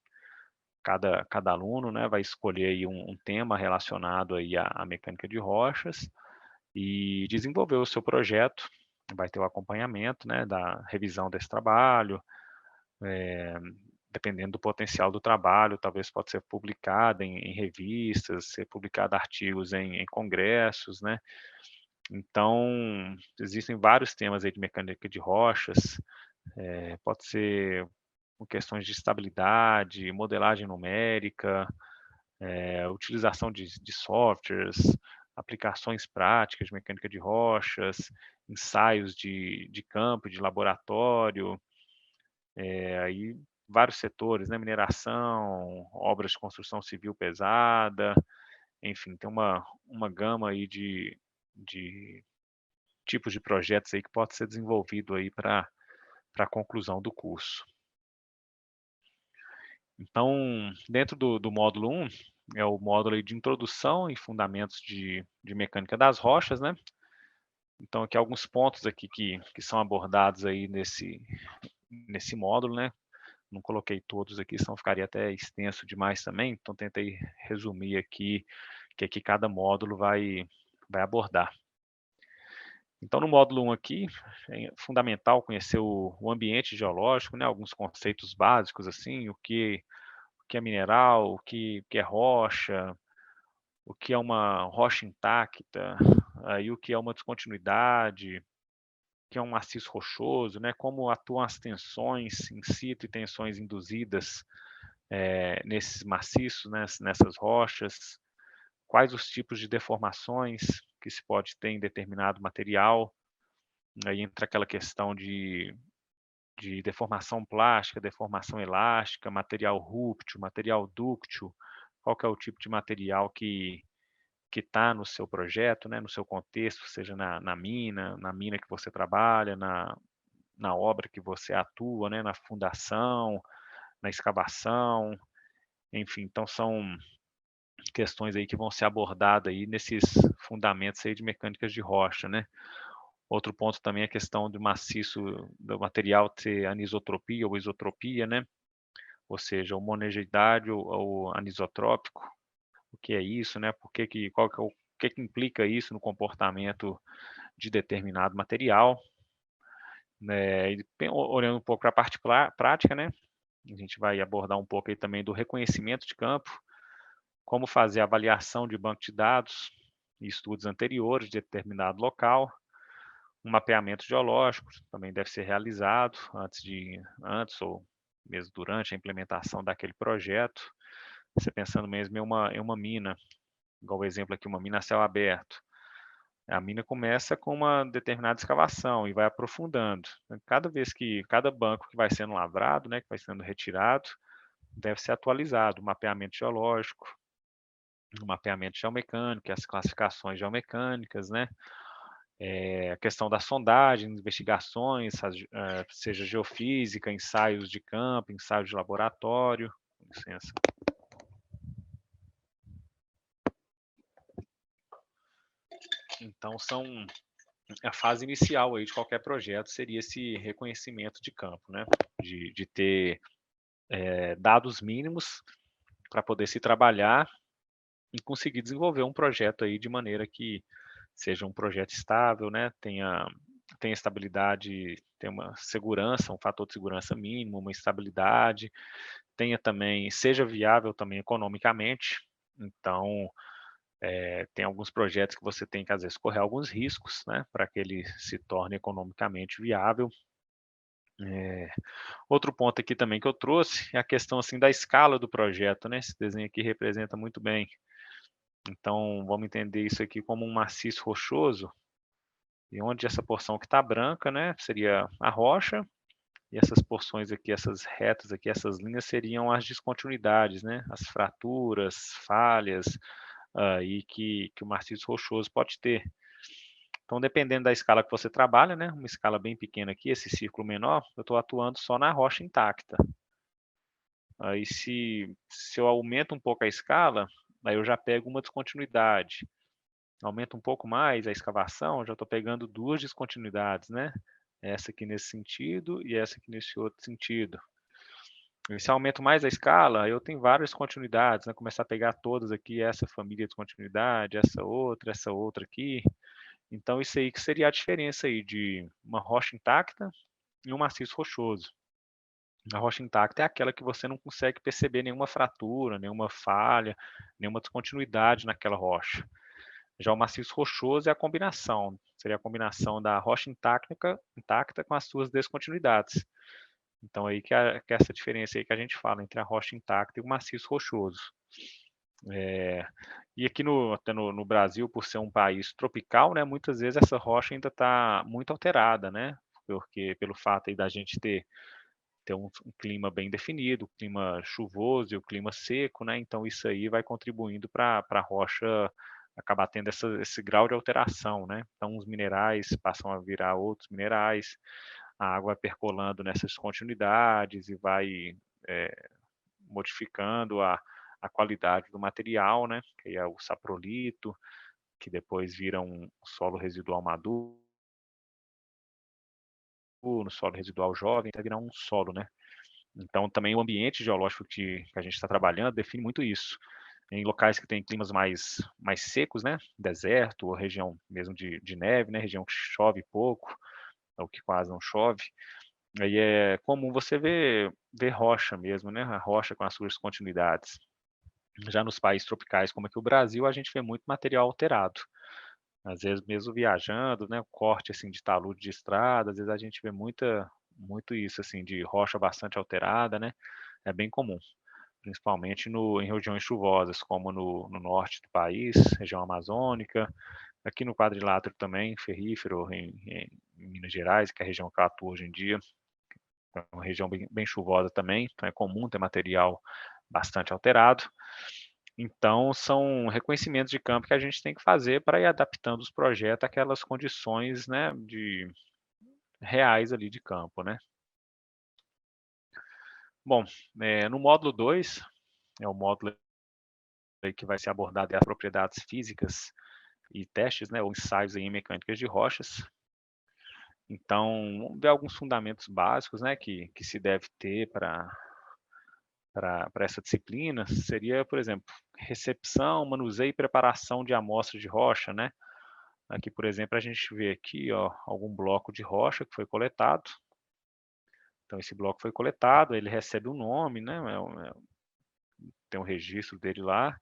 cada aluno, né, vai escolher aí um tema relacionado aí à mecânica de rochas e desenvolver o seu projeto. Vai ter o acompanhamento, né, da revisão desse trabalho, dependendo do potencial do trabalho, talvez pode ser publicado em revistas, ser publicado artigos em congressos, né? Então, existem vários temas aí de mecânica de rochas, pode ser com questões de estabilidade, modelagem numérica, utilização de softwares, aplicações práticas de mecânica de rochas, ensaios de campo, de laboratório, Aí vários setores, né, mineração, obras de construção civil pesada, enfim, tem uma gama aí de tipos de projetos aí que pode ser desenvolvido aí para a conclusão do curso. Então, dentro do módulo 1, é o módulo aí de introdução e fundamentos de mecânica das rochas, né? Então, aqui alguns pontos aqui que são abordados aí nesse módulo, né? Não coloquei todos aqui, senão ficaria até extenso demais também, então tentei resumir aqui, que aqui cada módulo vai abordar. Então, no módulo 1 aqui, é fundamental conhecer o ambiente geológico, né? Alguns conceitos básicos, assim, o que é mineral, o que é rocha, o que é uma rocha intacta, aí o que é uma descontinuidade, o que é um maciço rochoso, né? Como atuam as tensões in situ e tensões induzidas nesses maciços, né? Nessas rochas, quais os tipos de deformações que se pode ter em determinado material, aí entra aquela questão de deformação plástica, deformação elástica, material rúptil, material dúctil, qual que é o tipo de material que está no seu projeto, né, no seu contexto, seja na mina que você trabalha, na obra que você atua, né, na fundação, na escavação, enfim, então são questões aí que vão ser abordadas aí nesses fundamentos aí de mecânicas de rocha, né. Outro ponto também é a questão do maciço, do material ter anisotropia ou isotropia, né, ou seja, homogeneidade ou anisotrópico, o que é isso, né, qual que é o que implica isso no comportamento de determinado material, né, e olhando um pouco para a parte prática, né, a gente vai abordar um pouco aí também do reconhecimento de campo, como fazer a avaliação de banco de dados e estudos anteriores de determinado local, um mapeamento geológico também deve ser realizado antes ou mesmo durante a implementação daquele projeto, você pensando mesmo em uma mina, igual o exemplo aqui, uma mina a céu aberto. A mina começa com uma determinada escavação e vai aprofundando. Cada banco que vai sendo lavrado, né, que vai sendo retirado, deve ser atualizado, o mapeamento geológico, o mapeamento geomecânico, as classificações geomecânicas, né, a questão da sondagem, investigações, seja geofísica, ensaios de campo, ensaios de laboratório. Com licença. Então, a fase inicial aí de qualquer projeto seria esse reconhecimento de campo, né? De ter dados mínimos para poder se trabalhar e conseguir desenvolver um projeto aí de maneira que seja um projeto estável, né? Tenha estabilidade, tenha uma segurança, um fator de segurança mínimo, uma estabilidade, seja viável também economicamente. Então, tem alguns projetos que você tem que, às vezes, correr alguns riscos, né, para que ele se torne economicamente viável. Outro ponto aqui também que eu trouxe é a questão assim da escala do projeto, né? Esse desenho aqui representa muito bem. Então, vamos entender isso aqui como um maciço rochoso, e onde essa porção que está branca, né, seria a rocha, e essas porções aqui, essas retas aqui, essas linhas seriam as descontinuidades, né, as fraturas, falhas, aí que o maciço rochoso pode ter. Então, dependendo da escala que você trabalha, né, uma escala bem pequena aqui, esse círculo menor, eu estou atuando só na rocha intacta. Aí, se eu aumento um pouco a escala, aí eu já pego uma descontinuidade. Aumento um pouco mais a escavação, já estou pegando duas descontinuidades, né? Essa aqui nesse sentido e essa aqui nesse outro sentido. E se eu aumento mais a escala, eu tenho várias continuidades, né? Começar a pegar todas aqui, essa família de continuidade, essa outra aqui. Então, isso aí que seria a diferença aí de uma rocha intacta e um maciço rochoso. A rocha intacta é aquela que você não consegue perceber nenhuma fratura, nenhuma falha, nenhuma descontinuidade naquela rocha. Já o maciço rochoso é a combinação, seria a combinação da rocha intacta com as suas descontinuidades. Então aí que é essa diferença aí que a gente fala entre a rocha intacta e o maciço rochoso. E aqui até no Brasil, por ser um país tropical, né, muitas vezes essa rocha ainda está muito alterada, né? Porque pelo fato aí da gente ter ter um clima bem definido, o clima chuvoso e o clima seco, né, então isso aí vai contribuindo para a rocha acabar tendo esse grau de alteração, né. Então os minerais passam a virar outros minerais, a água vai percolando nessas continuidades e vai, eh, modificando a qualidade do material, né, que é o saprolito, que depois vira um solo residual maduro, no solo residual jovem, até virar um solo, né. Então também o ambiente geológico que a gente está trabalhando define muito isso. Em locais que têm climas mais secos, né, deserto ou região mesmo de neve, né, região que chove pouco, ou que quase não chove, aí é comum você ver rocha mesmo, né, a rocha com as suas continuidades. Já nos países tropicais, como aqui o Brasil, a gente vê muito material alterado. Às vezes mesmo viajando, né, o corte, assim, de talude de estrada, às vezes a gente vê muito isso, assim, de rocha bastante alterada, né, é bem comum, principalmente em regiões chuvosas, como no norte do país, região amazônica, aqui no quadrilátero também, ferrífero, em Minas Gerais, que é a região que eu atuo hoje em dia, é uma região bem chuvosa também, então é comum ter material bastante alterado. Então, são reconhecimentos de campo que a gente tem que fazer para ir adaptando os projetos àquelas condições, né, reais ali de campo, né. Bom, no módulo 2 é o módulo aí que vai ser abordado as propriedades físicas e testes, né, ou ensaios em mecânicas de rochas. Então, vamos ver alguns fundamentos básicos, né, que se deve ter para essa disciplina, seria, por exemplo, recepção, manuseio e preparação de amostras de rocha, né. Aqui, por exemplo, a gente vê aqui, ó, algum bloco de rocha que foi coletado. Então esse bloco foi coletado, ele recebe um nome, né, tem um registro dele lá.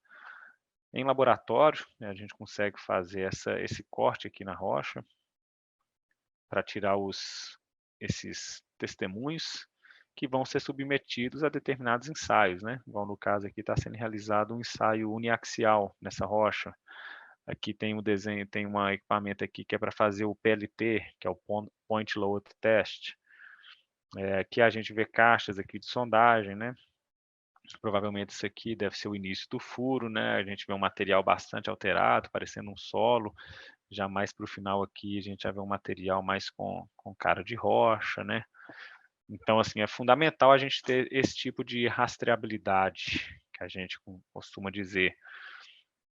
Em laboratório, né, a gente consegue fazer esse corte aqui na rocha, para tirar esses testemunhos, que vão ser submetidos a determinados ensaios, né, igual no caso aqui está sendo realizado um ensaio uniaxial nessa rocha. Aqui tem um desenho, tem um equipamento aqui que é para fazer o PLT, que é o Point Load Test. Aqui a gente vê caixas aqui de sondagem, né. Provavelmente isso aqui deve ser o início do furo, né, a gente vê um material bastante alterado, parecendo um solo. Já mais para o final aqui, a gente já vê um material mais com cara de rocha, né. Então, assim, é fundamental a gente ter esse tipo de rastreabilidade, que a gente costuma dizer,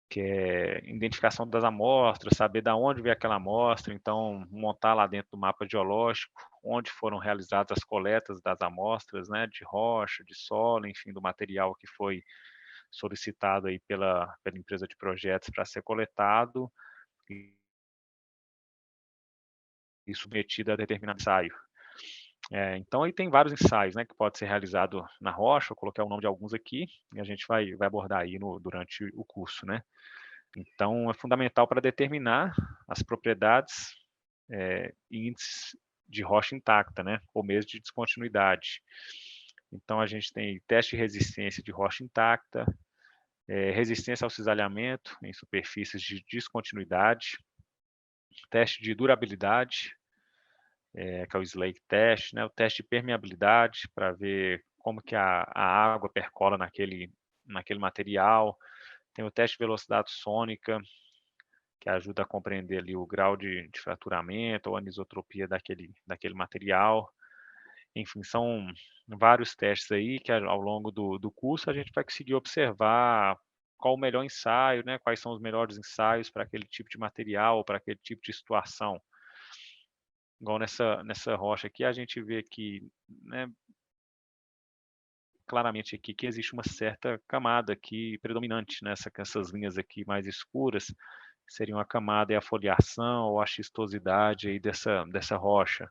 que é identificação das amostras, saber da onde veio aquela amostra, então montar lá dentro do mapa geológico, onde foram realizadas as coletas das amostras, né, de rocha, de solo, enfim, do material que foi solicitado aí pela empresa de projetos para ser coletado e submetido a determinado ensaio. Então aí tem vários ensaios, né, que pode ser realizado na rocha, eu coloquei o nome de alguns aqui, e a gente vai abordar aí durante o curso, né. Então é fundamental para determinar as propriedades, e índices de rocha intacta, né, ou mesmo de descontinuidade. Então a gente tem teste de resistência de rocha intacta, resistência ao cisalhamento em superfícies de descontinuidade, teste de durabilidade, que é o Slake Test, né, o teste de permeabilidade para ver como que a água percola naquele material, tem o teste de velocidade sônica, que ajuda a compreender ali o grau de fraturamento ou anisotropia daquele material. Enfim, são vários testes aí que ao longo do curso a gente vai conseguir observar qual o melhor ensaio, né, quais são os melhores ensaios para aquele tipo de material, para aquele tipo de situação. Igual nessa rocha aqui, a gente vê que, né, claramente aqui que existe uma certa camada aqui predominante, né, essas linhas aqui mais escuras, seriam a camada e a foliação ou a xistosidade aí dessa rocha.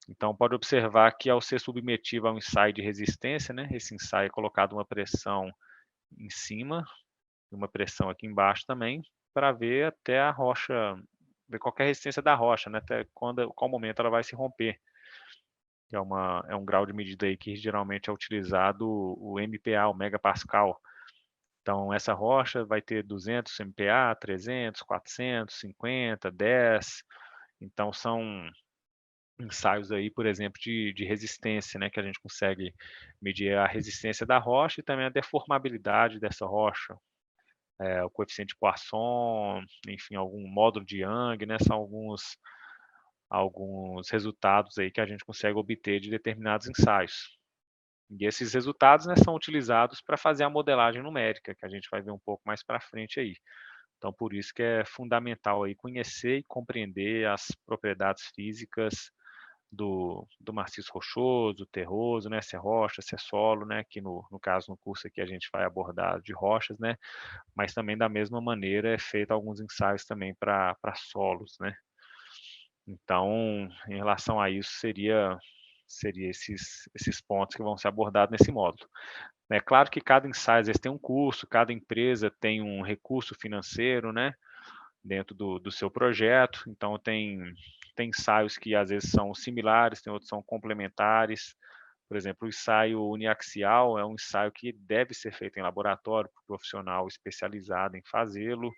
Então pode observar que ao ser submetido a um ensaio de resistência, né, esse ensaio é colocado uma pressão em cima e uma pressão aqui embaixo também, para ver até a rocha, ver qual que é a resistência da rocha, né, até qual momento ela vai se romper. Que é um grau de medida aí que geralmente é utilizado o MPa, o megapascal. Então essa rocha vai ter 200 MPa, 300, 400, 50, 10. Então ensaios aí, por exemplo, de resistência, né, que a gente consegue medir a resistência da rocha e também a deformabilidade dessa rocha, o coeficiente de Poisson, enfim, algum módulo de Young, né, são alguns resultados aí que a gente consegue obter de determinados ensaios. E esses resultados, né, são utilizados para fazer a modelagem numérica, que a gente vai ver um pouco mais para frente aí. Então, por isso que é fundamental aí conhecer e compreender as propriedades físicas do maciço rochoso, terroso, né, se é rocha, se é solo, né, que no caso, no curso aqui a gente vai abordar de rochas, né, mas também da mesma maneira é feito alguns ensaios também para solos, né. Então, em relação a isso, seria esses pontos que vão ser abordados nesse módulo. É claro que cada ensaio, às vezes, tem um custo, cada empresa tem um recurso financeiro, né, dentro do seu projeto, então tem ensaios que às vezes são similares, tem outros que são complementares. Por exemplo, o ensaio uniaxial é um ensaio que deve ser feito em laboratório por profissional especializado em fazê-lo.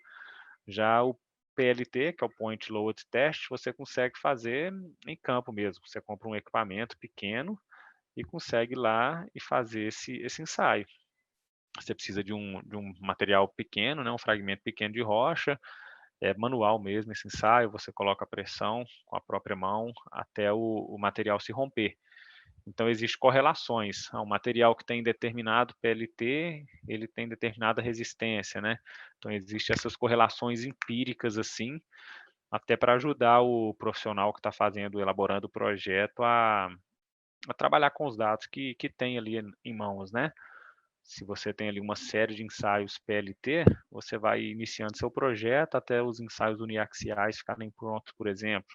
Já o PLT, que é o Point Load Test, você consegue fazer em campo mesmo. Você compra um equipamento pequeno e consegue ir lá e fazer esse ensaio. Você precisa de um material pequeno, né, um fragmento pequeno de rocha, é manual mesmo esse ensaio, você coloca a pressão com a própria mão até o material se romper. Então, existem correlações. Um material que tem determinado PLT, ele tem determinada resistência, né? Então, existem essas correlações empíricas, assim, até para ajudar o profissional que está fazendo, elaborando o projeto a trabalhar com os dados que tem ali em mãos, né? Se você tem ali uma série de ensaios PLT, você vai iniciando seu projeto até os ensaios uniaxiais ficarem prontos, por exemplo.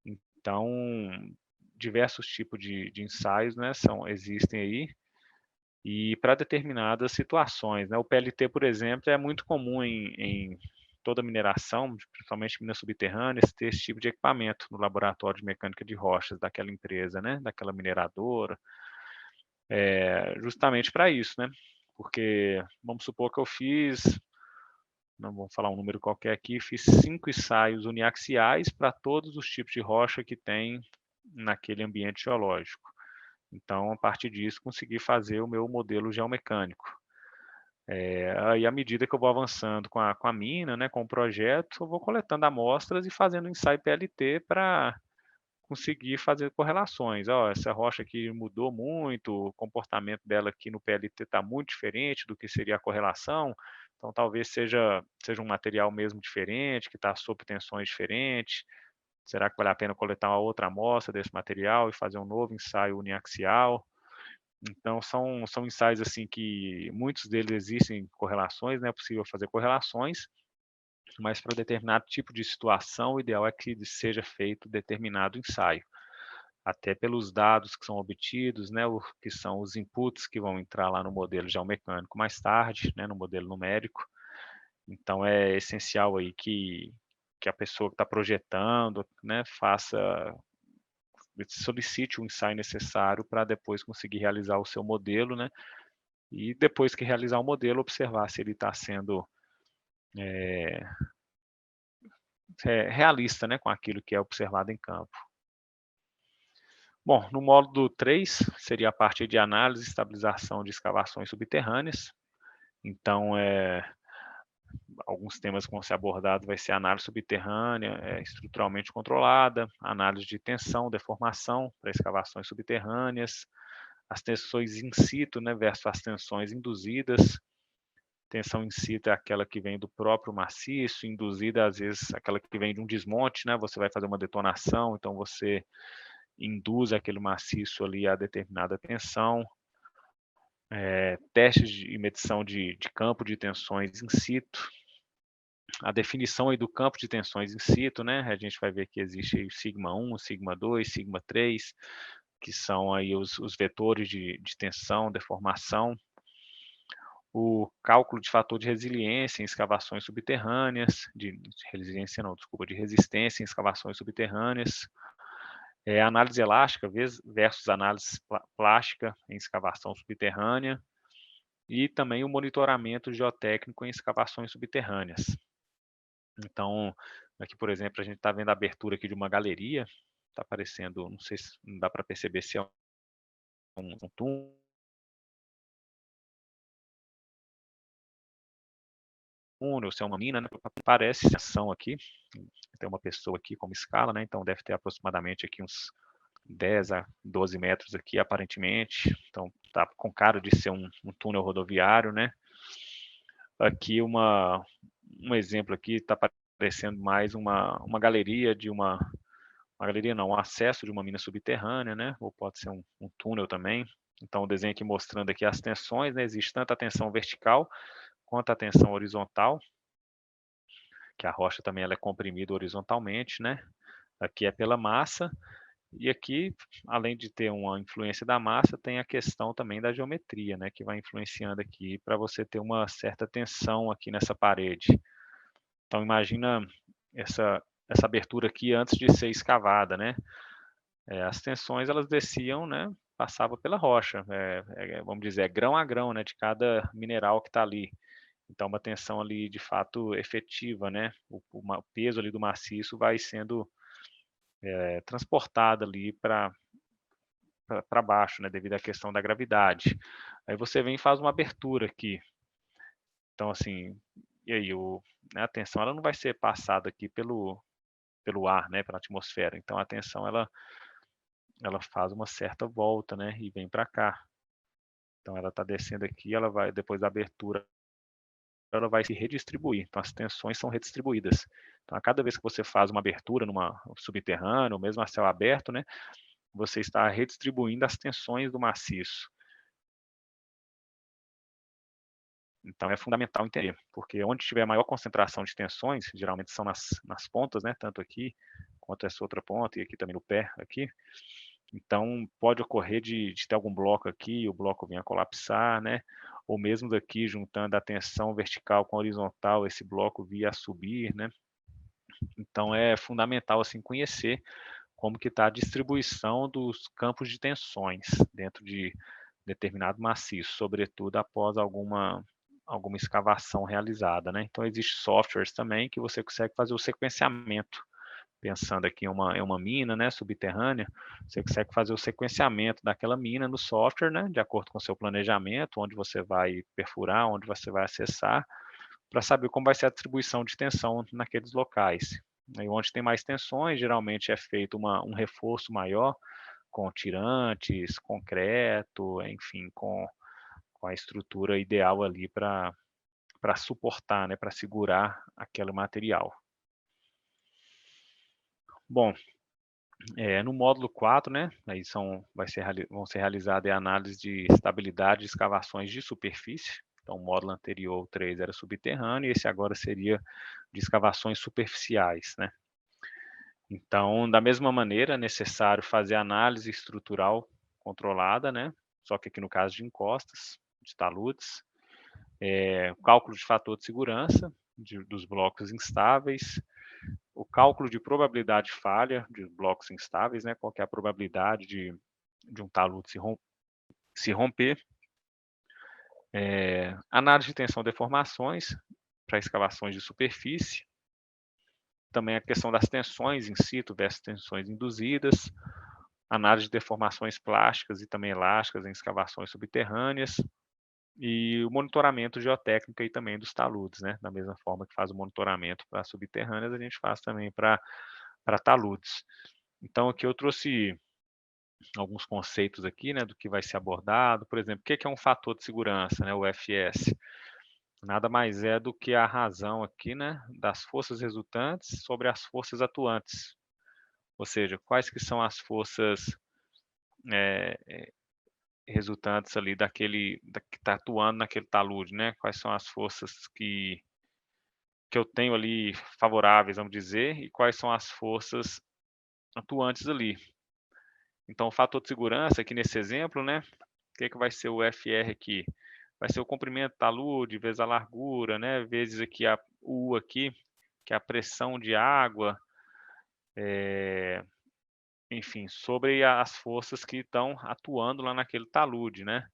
Então, diversos tipos de ensaios, né, existem aí, e para determinadas situações, né, o PLT, por exemplo, é muito comum em toda mineração, principalmente minas subterrâneas, ter esse tipo de equipamento no laboratório de mecânica de rochas daquela empresa, né, daquela mineradora, justamente para isso, né, porque vamos supor que eu fiz, não vou falar um número qualquer aqui, fiz 5 ensaios uniaxiais para todos os tipos de rocha que tem naquele ambiente geológico. Então, a partir disso, consegui fazer o meu modelo geomecânico. Aí, à medida que eu vou avançando com a mina, né, com o projeto, eu vou coletando amostras e fazendo ensaio PLT para conseguir fazer correlações. Ó, essa rocha aqui mudou muito, o comportamento dela aqui no PLT está muito diferente do que seria a correlação, então talvez seja um material mesmo diferente, que está sob tensões diferentes. Será que vale a pena coletar uma outra amostra desse material e fazer um novo ensaio uniaxial? Então são ensaios assim que muitos deles existem correlações, né, é possível fazer correlações, mas para determinado tipo de situação, o ideal é que seja feito determinado ensaio, até pelos dados que são obtidos, né, que são os inputs que vão entrar lá no modelo geomecânico mais tarde, né, no modelo numérico. Então é essencial aí que a pessoa que está projetando, né, solicite o ensaio necessário para depois conseguir realizar o seu modelo, né, e depois que realizar o modelo, observar se ele está sendo é, realista, né, com aquilo que é observado em campo. Bom, no módulo 3 seria a parte de análise e estabilização de escavações subterrâneas. Então, alguns temas que vão ser abordados vai ser análise subterrânea, estruturalmente controlada, análise de tensão, deformação para escavações subterrâneas, as tensões in situ, né, versus as tensões induzidas. Tensão in situ é aquela que vem do próprio maciço, induzida às vezes aquela que vem de um desmonte, né? Você vai fazer uma detonação, então você induz aquele maciço ali a determinada tensão. Testes de medição de campo de tensões in situ. A definição aí do campo de tensões in situ, né? A gente vai ver que existe aí o sigma 1, sigma 2, sigma 3, que são aí os vetores de tensão, deformação. O cálculo de fator de resiliência em escavações subterrâneas, de resiliência não, desculpa, de resistência em escavações subterrâneas, análise elástica versus análise plástica em escavação subterrânea, e também o monitoramento geotécnico em escavações subterrâneas. Então, aqui, por exemplo, a gente está vendo a abertura aqui de uma galeria, Tá aparecendo, não sei se não dá para perceber se é um túnel, se é uma mina, né, parece ação aqui, tem uma pessoa aqui como escala, né, então deve ter aproximadamente aqui uns 10 a 12 metros aqui, aparentemente, então tá com cara de ser um túnel rodoviário, né. Aqui um exemplo aqui, está parecendo mais uma galeria de uma galeria não, um acesso de uma mina subterrânea, né, ou pode ser um túnel também. Então o desenho aqui mostrando aqui as tensões, né, existe tanto a tensão vertical quanto a tensão horizontal, que a rocha também ela é comprimida horizontalmente, né. Aqui é pela massa, e aqui, além de ter uma influência da massa, tem a questão também da geometria, né, que vai influenciando aqui para você ter uma certa tensão aqui nessa parede. Então imagina essa abertura aqui antes de ser escavada, né. As tensões elas desciam, né, passava pela rocha, vamos dizer, é grão a grão, né, de cada mineral que está ali. Então uma tensão ali de fato efetiva, né, o peso ali do maciço vai sendo, transportado ali para baixo, né, devido à questão da gravidade. Aí você vem e faz uma abertura aqui. Então assim, e aí né, a tensão ela não vai ser passada aqui pelo ar, né, pela atmosfera, então a tensão ela faz uma certa volta, né, e vem para cá. Então ela está descendo aqui, ela vai depois da abertura, ela vai se redistribuir, então as tensões são redistribuídas. Então a cada vez que você faz uma abertura numa subterrânea ou mesmo a céu aberto, né, você está redistribuindo as tensões do maciço. Então é fundamental entender, porque onde tiver maior concentração de tensões, geralmente são nas pontas, né, tanto aqui quanto essa outra ponta e aqui também no pé, aqui. Então pode ocorrer de ter algum bloco aqui e o bloco venha a colapsar, né, ou mesmo daqui juntando a tensão vertical com a horizontal, esse bloco vir a subir, né. Então é fundamental, assim, conhecer como que está a distribuição dos campos de tensões dentro de determinado maciço, sobretudo após alguma escavação realizada, né. Então existe softwares também que você consegue fazer o sequenciamento, pensando aqui em uma mina, né, subterrânea, você consegue fazer o sequenciamento daquela mina no software, né, de acordo com o seu planejamento, onde você vai perfurar, onde você vai acessar, para saber como vai ser a distribuição de tensão naqueles locais. Aí onde tem mais tensões, geralmente é feito um reforço maior, com tirantes, concreto, enfim, com a estrutura ideal ali para suportar, né, para segurar aquele material. Bom, no módulo 4, né, aí vão ser realizadas a análise de estabilidade de escavações de superfície. Então, o módulo anterior, o 3, era subterrâneo, e esse agora seria de escavações superficiais, né. Então, da mesma maneira, é necessário fazer análise estrutural controlada, né, só que aqui no caso de encostas, de taludes, cálculo de fator de segurança dos blocos instáveis, o cálculo de probabilidade de falha de blocos instáveis, né, qual que é a probabilidade de um talude se romper, análise de tensão deformações para escavações de superfície, também a questão das tensões in situ versus tensões induzidas, análise de deformações plásticas e também elásticas em escavações subterrâneas, e o monitoramento geotécnico aí também dos taludes, né, da mesma forma que faz o monitoramento para subterrâneas, a gente faz também para taludes. Então aqui eu trouxe alguns conceitos aqui, né, do que vai ser abordado, por exemplo, o que é um fator de segurança, né, o FS? Nada mais é do que a razão aqui, né, das forças resultantes sobre as forças atuantes, ou seja, quais que são as forças, eh, resultantes ali que está atuando naquele talude, né, quais são as forças que eu tenho ali favoráveis, vamos dizer, e quais são as forças atuantes ali. Então o fator de segurança aqui nesse exemplo, né, o que vai ser o FR aqui? Vai ser o comprimento do talude vezes a largura, né, vezes aqui o U aqui, que é a pressão de água, enfim, sobre as forças que estão atuando lá naquele talude, né,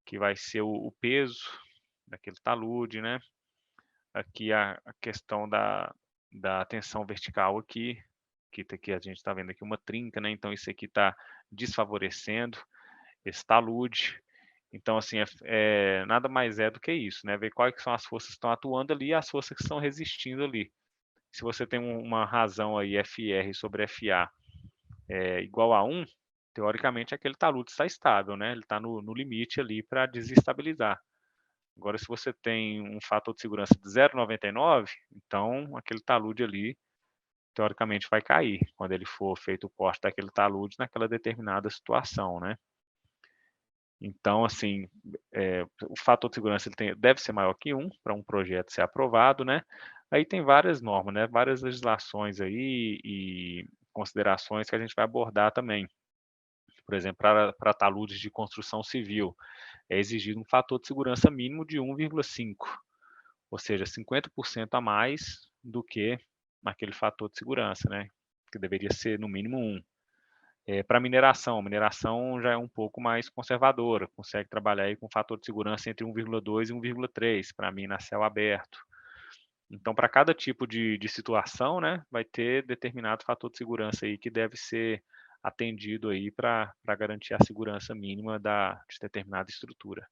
que vai ser o peso daquele talude, né. Aqui a questão da tensão vertical aqui, aqui a gente está vendo aqui uma trinca, né? Então isso aqui está desfavorecendo esse talude. Então, assim, nada mais é do que isso, né? Ver quais que são as forças que estão atuando ali e as forças que estão resistindo ali. Se você tem uma razão aí, FR sobre FA, igual a 1, teoricamente aquele talude está estável, né? Ele está no limite ali para desestabilizar. Agora, se você tem um fator de segurança de 0,99, então aquele talude ali, teoricamente, vai cair, quando ele for feito o corte daquele talude naquela determinada situação, né? Então, assim, o fator de segurança deve ser maior que 1 para um projeto ser aprovado, né? Aí tem várias normas, né? Várias legislações aí e considerações que a gente vai abordar também. Por exemplo, para taludes de construção civil, é exigido um fator de segurança mínimo de 1,5, ou seja, 50% a mais do que aquele fator de segurança, né? Que deveria ser no mínimo 1. Para mineração já é um pouco mais conservadora, consegue trabalhar aí com fator de segurança entre 1,2 e 1,3 para mina a céu aberto. Então, para cada tipo de situação, né, vai ter determinado fator de segurança aí que deve ser atendido aí para garantir a segurança mínima de determinada estrutura.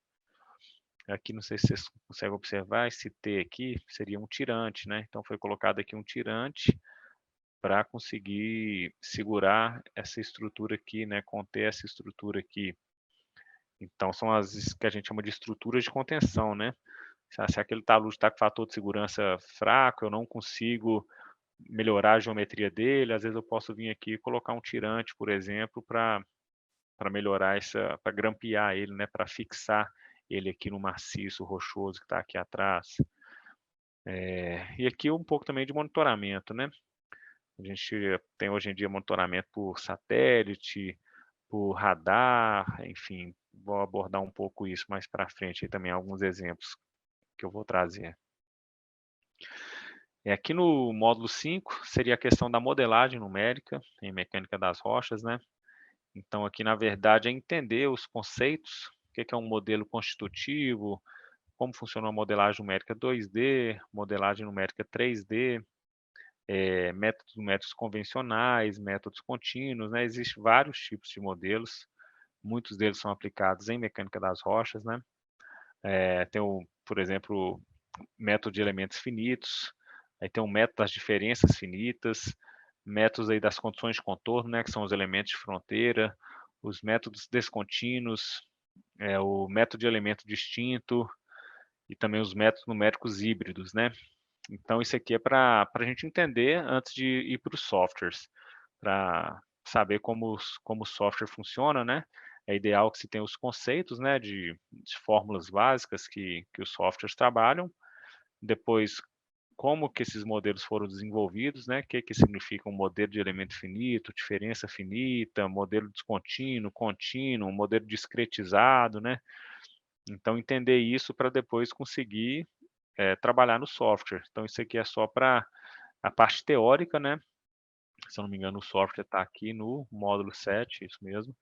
Aqui, não sei se vocês conseguem observar, esse T aqui seria um tirante, né? Então, foi colocado aqui um tirante para conseguir segurar essa estrutura aqui, né, conter essa estrutura aqui. Então, são as que a gente chama de estruturas de contenção, né? Se aquele talude está com fator de segurança fraco, eu não consigo melhorar a geometria dele, às vezes eu posso vir aqui e colocar um tirante, por exemplo, para melhorar para grampear ele, né, para fixar ele aqui no maciço rochoso que está aqui atrás. E aqui um pouco também de monitoramento, né? A gente tem hoje em dia monitoramento por satélite, por radar, enfim, vou abordar um pouco isso mais para frente, e também alguns exemplos que eu vou trazer. Aqui no módulo 5 seria a questão da modelagem numérica em mecânica das rochas, né? Então aqui na verdade é entender os conceitos, o que é um modelo constitutivo, como funciona a modelagem numérica 2D, modelagem numérica 3D, métodos convencionais, métodos contínuos, né? Existem vários tipos de modelos, muitos deles são aplicados em mecânica das rochas, né? Tem, por exemplo, método de elementos finitos, aí tem o método das diferenças finitas, métodos aí das condições de contorno, né? Que são os elementos de fronteira, os métodos descontínuos, o método de elemento distinto e também os métodos numéricos híbridos, né? Então, isso aqui é para a gente entender antes de ir para os softwares, para saber como o software funciona, né? É ideal que se tenha os conceitos, né, de fórmulas básicas que os softwares trabalham, depois como que esses modelos foram desenvolvidos, né? O que significa um modelo de elemento finito, diferença finita, modelo descontínuo, contínuo, modelo discretizado, né? Então, entender isso para depois conseguir trabalhar no software. Então, isso aqui é só para a parte teórica, né? Se eu não me engano, o software está aqui no módulo 7, isso mesmo.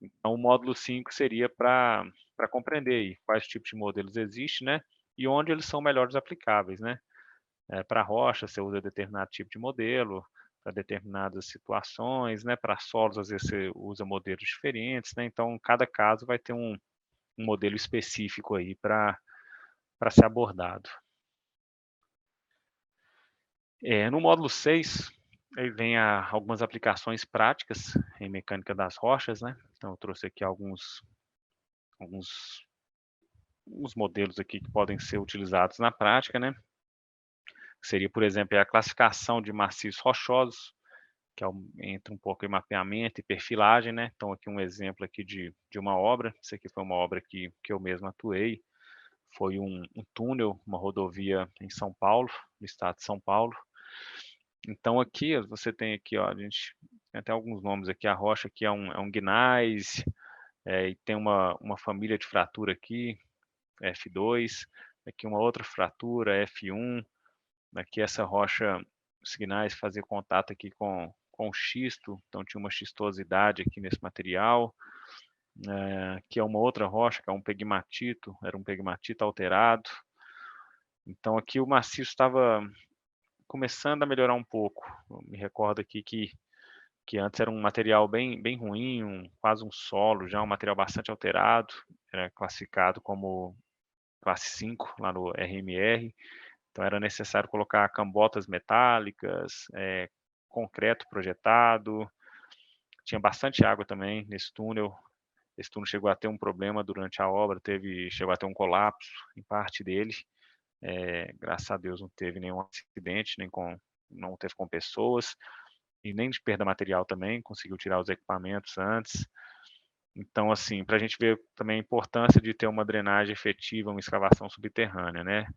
Então, o módulo 5 seria para compreender aí quais tipos de modelos existem, né? E onde eles são melhores aplicáveis, né? Para rocha, você usa determinado tipo de modelo, para determinadas situações, né? Para solos, às vezes você usa modelos diferentes, né? Então, cada caso vai ter um modelo específico aí para ser abordado. No módulo 6, aí vem algumas aplicações práticas em mecânica das rochas, né? Então, eu trouxe aqui alguns modelos aqui que podem ser utilizados na prática, né? Seria, por exemplo, a classificação de maciços rochosos, que entra um pouco em mapeamento e perfilagem, né? Então, aqui um exemplo aqui de uma obra. Isso aqui foi uma obra que eu mesmo atuei. Foi um túnel, uma rodovia em São Paulo, no estado de São Paulo. Então, aqui você tem aqui, ó, a gente tem até alguns nomes aqui. A rocha aqui é um gneiss, e tem uma família de fratura aqui, F2. Aqui uma outra fratura, F1. Aqui essa rocha, os gneiss fazia contato aqui com o xisto, então tinha uma xistosidade aqui nesse material. Aqui é uma outra rocha, que é um pegmatito, era um pegmatito alterado. Então aqui o maciço estava começando a melhorar um pouco. Eu me recordo aqui que antes era um material bem ruim, quase um solo já, um material bastante alterado, era classificado como classe 5 lá no RMR, então era necessário colocar cambotas metálicas, concreto projetado, tinha bastante água também nesse túnel. Esse túnel chegou a ter um problema durante a obra, chegou a ter um colapso em parte dele. Graças a Deus não teve nenhum acidente, não teve com pessoas, e nem de perda material também, conseguiu tirar os equipamentos antes. Então, assim, para a gente ver também a importância de ter uma drenagem efetiva, uma escavação subterrânea, né?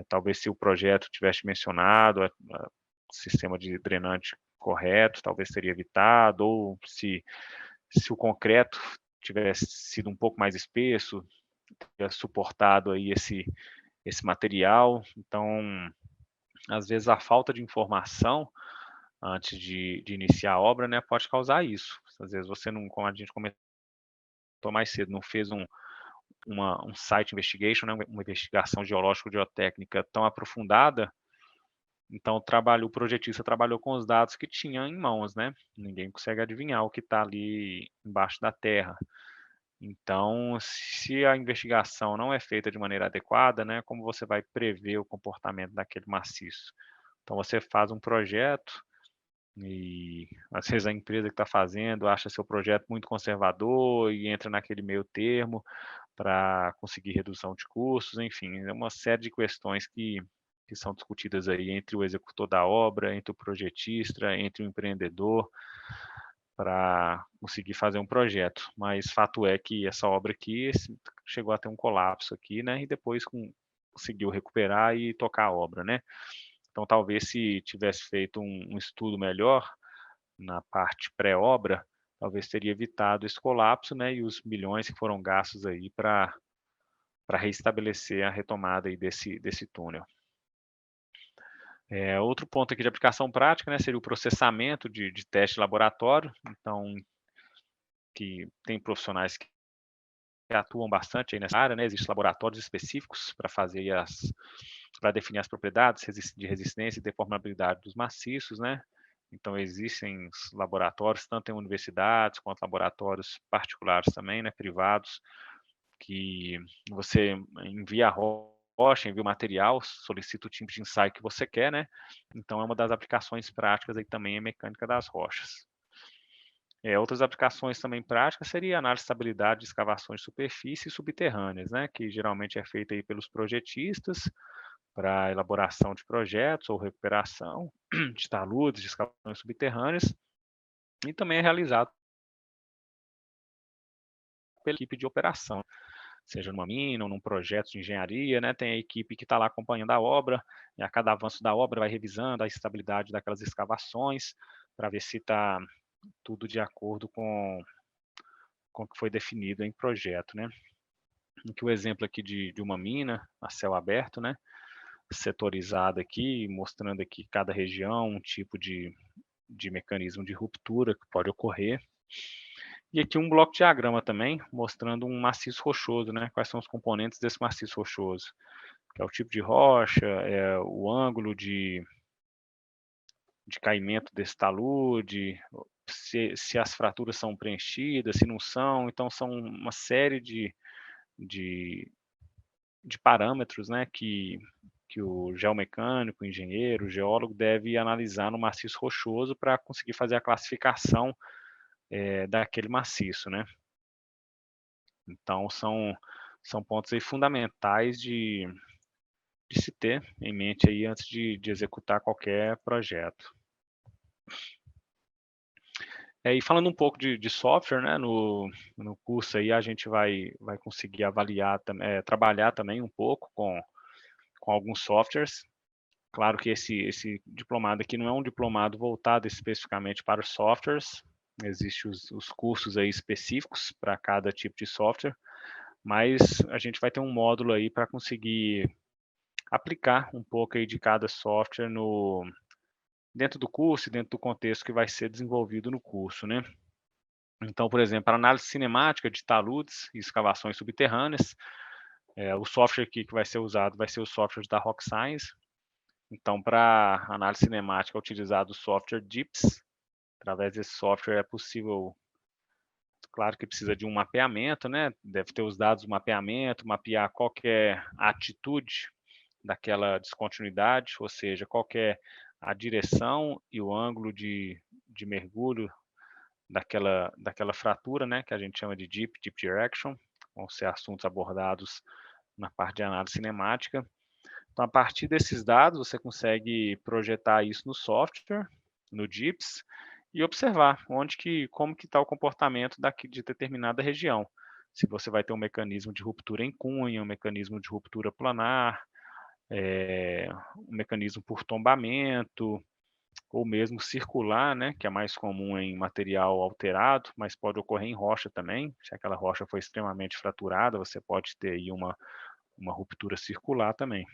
Talvez se o projeto tivesse mencionado o sistema de drenante correto, talvez teria evitado, ou se o concreto tivesse sido um pouco mais espesso, tivesse suportado aí esse material. Então, às vezes a falta de informação antes de iniciar a obra, né, pode causar isso. Às vezes você não, como a gente comentou mais cedo, não fez um site investigation, né, uma investigação geológico-geotécnica tão aprofundada, então o projetista trabalhou com os dados que tinha em mãos, né? Ninguém consegue adivinhar o que está ali embaixo da terra. Então, se a investigação não é feita de maneira adequada, né, como você vai prever o comportamento daquele maciço? Então, você faz um projeto e, às vezes, a empresa que está fazendo acha seu projeto muito conservador e entra naquele meio termo para conseguir redução de custos, enfim, é uma série de questões que são discutidas aí entre o executor da obra, entre o projetista, entre o empreendedor, para conseguir fazer um projeto. Mas fato é que essa obra aqui chegou a ter um colapso aqui, né? E depois conseguiu recuperar e tocar a obra, né? Então talvez se tivesse feito um estudo melhor na parte pré-obra, talvez teria evitado esse colapso, né? E os milhões que foram gastos aí para reestabelecer a retomada aí desse túnel. Outro ponto aqui de aplicação prática, né, seria o processamento de teste laboratório. Então, que tem profissionais que atuam bastante aí nessa área, né? Existem laboratórios específicos para fazer para definir as propriedades de resistência e deformabilidade dos maciços, né? Então existem laboratórios tanto em universidades quanto laboratórios particulares também, né, privados, que você envia a rocha, envia o material, solicita o tipo de ensaio que você quer, né? Então é uma das aplicações práticas aí também a mecânica das rochas. Outras aplicações também práticas seria a análise de estabilidade de escavações de superfície e subterrâneas, né, que geralmente é feita aí pelos projetistas para elaboração de projetos ou recuperação de taludes, de escavações subterrâneas, e também é realizado pela equipe de operação, seja numa mina ou num projeto de engenharia, né, tem a equipe que está lá acompanhando a obra, e a cada avanço da obra vai revisando a estabilidade daquelas escavações, para ver se está tudo de acordo com o que foi definido em projeto, né. Aqui o exemplo aqui de uma mina a céu aberto, né, setorizada aqui, mostrando aqui cada região, um tipo de mecanismo de ruptura que pode ocorrer. E aqui um bloco diagrama também, mostrando um maciço rochoso, né, quais são os componentes desse maciço rochoso, que é o tipo de rocha, o ângulo de caimento desse talude, se as fraturas são preenchidas, se não são. Então são uma série de parâmetros, né, que o geomecânico, o engenheiro, o geólogo deve analisar no maciço rochoso para conseguir fazer a classificação daquele maciço, né? Então são pontos aí fundamentais de se ter em mente aí antes de executar qualquer projeto. E falando um pouco de software, né, no curso aí a gente vai conseguir avaliar, trabalhar também um pouco com alguns softwares. Claro que esse diplomado aqui não é um diplomado voltado especificamente para os softwares, existem os cursos aí específicos para cada tipo de software, mas a gente vai ter um módulo aí para conseguir aplicar um pouco aí de cada software dentro do curso e dentro do contexto que vai ser desenvolvido no curso, né? Então, por exemplo, para análise cinemática de taludes e escavações subterrâneas, o software aqui que vai ser usado vai ser o software da Rock Science. Então, para análise cinemática, é utilizado o software DIPS. Através desse software é possível, claro que precisa de um mapeamento, né? Deve ter os dados do mapeamento, mapear qual que é a atitude daquela descontinuidade, ou seja, qual que é a direção e o ângulo de mergulho daquela fratura, né? Que a gente chama de Deep Direction. Vão ser assuntos abordados na parte de análise cinemática. Então, a partir desses dados, você consegue projetar isso no software, no DIPS, e observar como que está o comportamento de determinada região. Se você vai ter um mecanismo de ruptura em cunha, um mecanismo de ruptura planar, um mecanismo por tombamento, ou mesmo circular, né, que é mais comum em material alterado, mas pode ocorrer em rocha também. Se aquela rocha for extremamente fraturada, você pode ter aí uma ruptura circular também.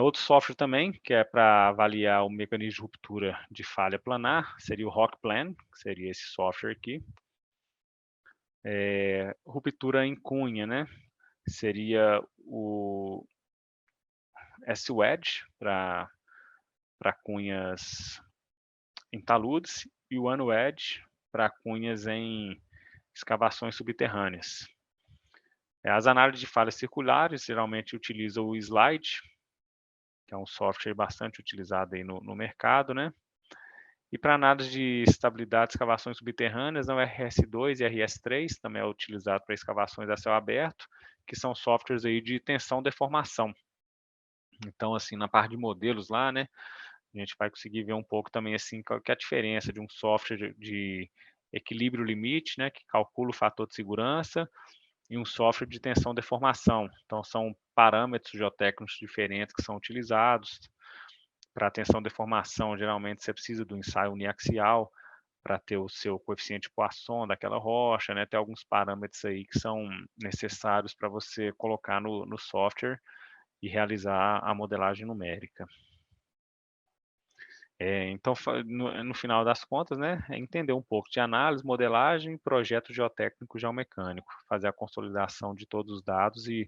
Outro software também, que é para avaliar o mecanismo de ruptura de falha planar, seria o RockPlan, que seria esse software aqui. Ruptura em cunha, né? Seria o S-Wedge, para cunhas em taludes, e o Unwedge, para cunhas em escavações subterrâneas. As análises de falhas circulares geralmente utilizam o Slide, que é um software bastante utilizado aí no mercado, né? E para análise de estabilidade de escavações subterrâneas, o RS2 e RS3 também é utilizado para escavações a céu aberto, que são softwares aí de tensão deformação. Então, assim, na parte de modelos lá, né, a gente vai conseguir ver um pouco também, assim, qual que é a diferença de um software de equilíbrio limite, né, que calcula o fator de segurança, e um software de tensão deformação. Então, são parâmetros geotécnicos diferentes que são utilizados. Para tensão deformação, geralmente você precisa do ensaio uniaxial para ter o seu coeficiente de Poisson daquela rocha, né? Tem alguns parâmetros aí que são necessários para você colocar no software e realizar a modelagem numérica. Então, no final das contas, né, é entender um pouco de análise, modelagem, projeto geotécnico geomecânico, fazer a consolidação de todos os dados e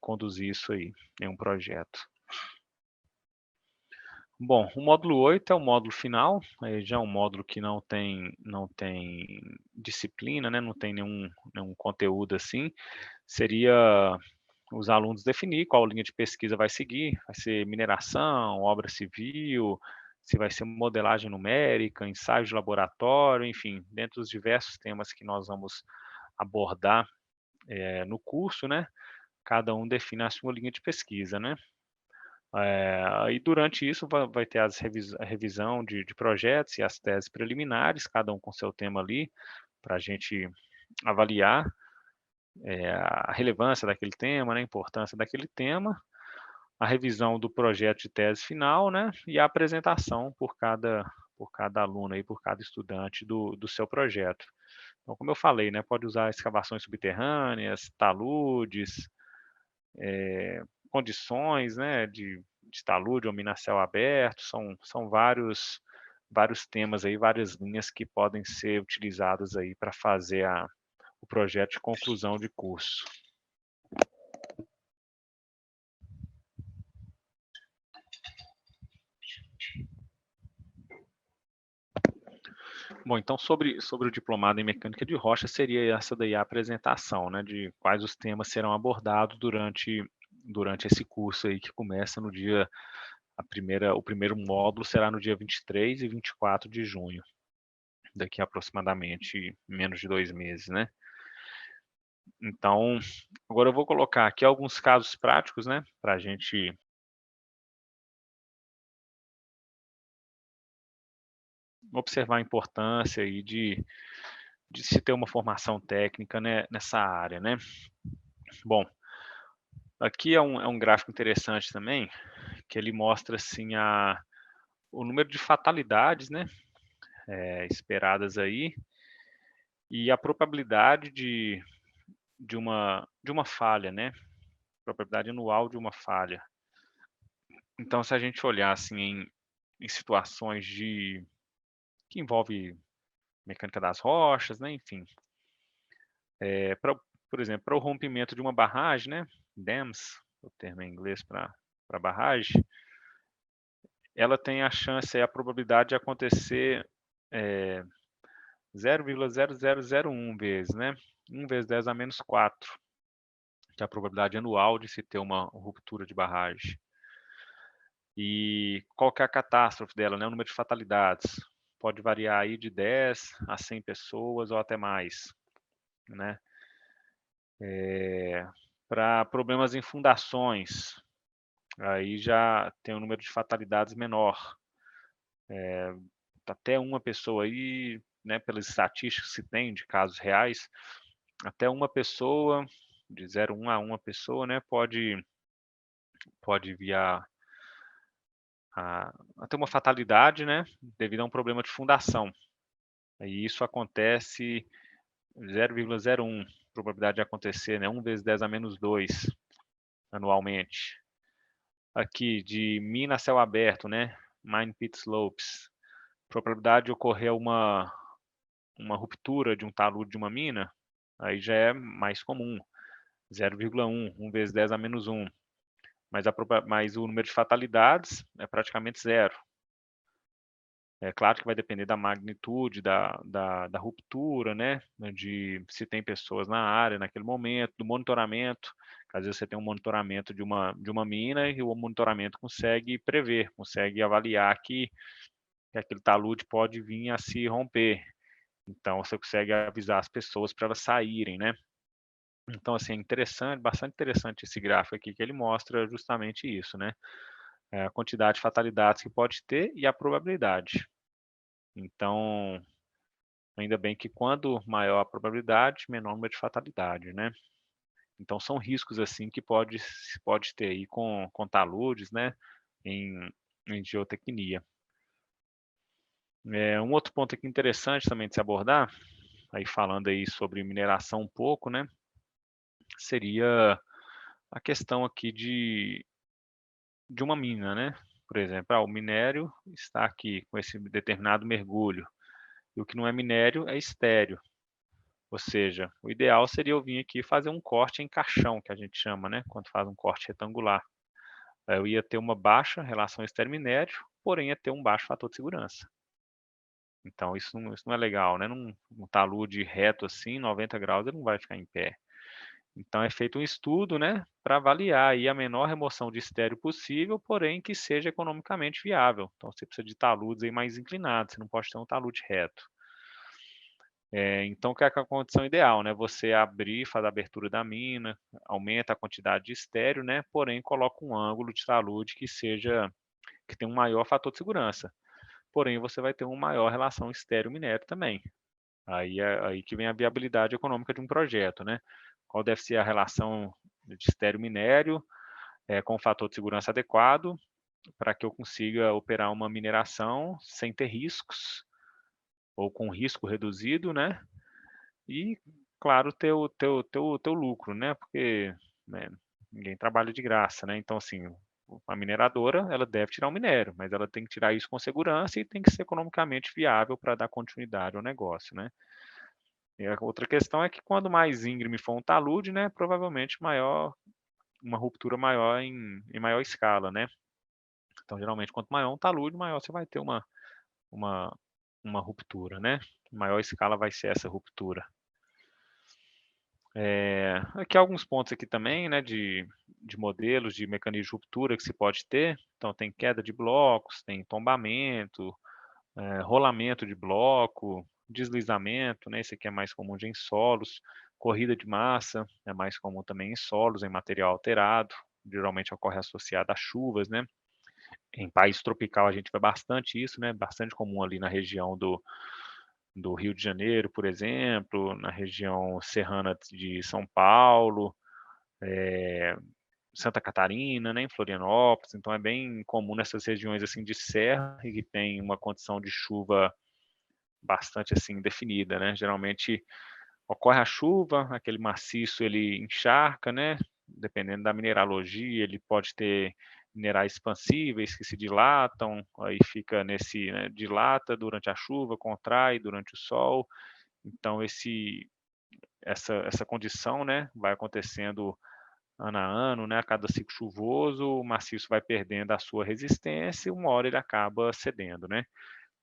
conduzir isso aí em um projeto. Bom, o módulo 8 é o módulo final, já é um módulo que não tem disciplina, né, não tem nenhum conteúdo assim. Seria os alunos definir qual linha de pesquisa vai seguir, vai ser mineração, obra civil, se vai ser modelagem numérica, ensaio de laboratório, enfim, dentro dos diversos temas que nós vamos abordar no curso, né, cada um define a sua linha de pesquisa, né. E durante isso vai ter a revisão de projetos e as teses preliminares, cada um com seu tema ali, para a gente avaliar a relevância daquele tema, né, a importância daquele tema, a revisão do projeto de tese final, né, e a apresentação por cada aluno, aí, por cada estudante do seu projeto. Então, como eu falei, né, pode usar escavações subterrâneas, taludes, condições, né, de talude ou minar céu aberto, são vários temas aí, várias linhas que podem ser utilizadas aí para fazer o projeto de conclusão de curso. Bom, então sobre o diplomado em mecânica de rocha seria essa daí a apresentação, né, de quais os temas serão abordados durante esse curso aí que começa no dia o primeiro módulo será no dia 23 e 24 de junho, daqui a aproximadamente menos de 2 meses, né. Então, agora eu vou colocar aqui alguns casos práticos, né, para a gente observar a importância aí de se ter uma formação técnica, né, nessa área, né. Bom, aqui é um gráfico interessante também, que ele mostra, assim, o número de fatalidades, né, esperadas aí, e a probabilidade de uma falha, né, probabilidade anual de uma falha. Então, se a gente olhar, assim, em situações que envolve mecânica das rochas, né, enfim, por exemplo, para o rompimento de uma barragem, né, dams, o termo em inglês para para a barragem, ela tem a chance, a probabilidade de acontecer 0,0001 vezes, né? 1 vezes 10 a menos 4, que é a probabilidade anual de se ter uma ruptura de barragem. E qual que é a catástrofe dela, né? O número de fatalidades. Pode variar aí de 10 a 100 pessoas ou até mais, né? Para problemas em fundações, aí já tem um número de fatalidades menor. Até uma pessoa aí, né, pelas estatísticas que se tem de casos reais, até uma pessoa, de 0,1 a uma pessoa, né, pode vir a ter uma fatalidade, né, devido a um problema de fundação. E isso acontece 0,01 probabilidade de acontecer, né, 1 vezes 10 a menos 2 anualmente. Aqui, de mina a céu aberto, né, mine pit slopes, probabilidade de ocorrer uma ruptura de um talude de uma mina, aí já é mais comum, 0,1, 1 vezes 10 a menos 1. Mas o número de fatalidades é praticamente zero. É claro que vai depender da magnitude da ruptura, né? De se tem pessoas na área naquele momento, do monitoramento. Às vezes você tem um monitoramento de uma mina e o monitoramento consegue prever, consegue avaliar que aquele talude pode vir a se romper. Então você consegue avisar as pessoas para elas saírem, né? Então, assim, é interessante, bastante interessante esse gráfico aqui, que ele mostra justamente isso, né? A quantidade de fatalidades que pode ter e a probabilidade. Então, ainda bem que quando maior a probabilidade, menor o número de fatalidade, né? Então, são riscos, assim, que pode ter aí com taludes, né? Em geotecnia. Um outro ponto aqui interessante também de se abordar, aí falando aí sobre mineração um pouco, né? Seria a questão aqui de uma mina, né? Por exemplo, o minério está aqui com esse determinado mergulho, e o que não é minério é estéreo. Ou seja, o ideal seria eu vir aqui fazer um corte em caixão, que a gente chama, né? Quando faz um corte retangular. Eu ia ter uma baixa relação estéreo-minério, porém ia ter um baixo fator de segurança. Então isso não é legal, né? Num talude reto assim, 90 graus, ele não vai ficar em pé. Então é feito um estudo, né, para avaliar aí a menor remoção de estéreo possível, porém que seja economicamente viável. Então você precisa de taludes aí mais inclinados, você não pode ter um talude reto. Então, que é a condição ideal, né? Você abrir, faz a abertura da mina, aumenta a quantidade de estéreo, né? Porém, coloca um ângulo de talude que tem um maior fator de segurança. Porém, você vai ter uma maior relação estéreo-minério também. Aí é aí que vem a viabilidade econômica de um projeto, né? Qual deve ser a relação de estéreo-minério com o fator de segurança adequado para que eu consiga operar uma mineração sem ter riscos ou com risco reduzido, né? E, claro, ter o teu lucro, né? Porque, né, ninguém trabalha de graça, né? Então, assim, a mineradora, ela deve tirar o minério, mas ela tem que tirar isso com segurança e tem que ser economicamente viável para dar continuidade ao negócio, né? E a outra questão é que quando mais íngreme for um talude, né, provavelmente uma ruptura maior em maior escala, né? Então, geralmente, quanto maior um talude, maior você vai ter uma, uma ruptura, né? Maior escala vai ser essa ruptura. Aqui alguns pontos aqui também, né, de modelos de mecanismo de ruptura que se pode ter. Então, tem queda de blocos, tem tombamento, rolamento de bloco, deslizamento, né, esse aqui é mais comum em solos, corrida de massa, é mais comum também em solos, em material alterado, geralmente ocorre associado a chuvas, né. Em país tropical a gente vê bastante isso, né, bastante comum ali na região do Rio de Janeiro, por exemplo, na região serrana de São Paulo, Santa Catarina, né, em Florianópolis, então é bem comum nessas regiões assim de serra e que tem uma condição de chuva bastante assim definida, né? Geralmente ocorre a chuva, aquele maciço ele encharca, né? Dependendo da mineralogia, ele pode ter minerais expansíveis que se dilatam, aí fica nesse, né, dilata durante a chuva, contrai durante o sol. Então essa condição, né, vai acontecendo ano a ano, né, a cada ciclo chuvoso, o maciço vai perdendo a sua resistência e uma hora ele acaba cedendo, né.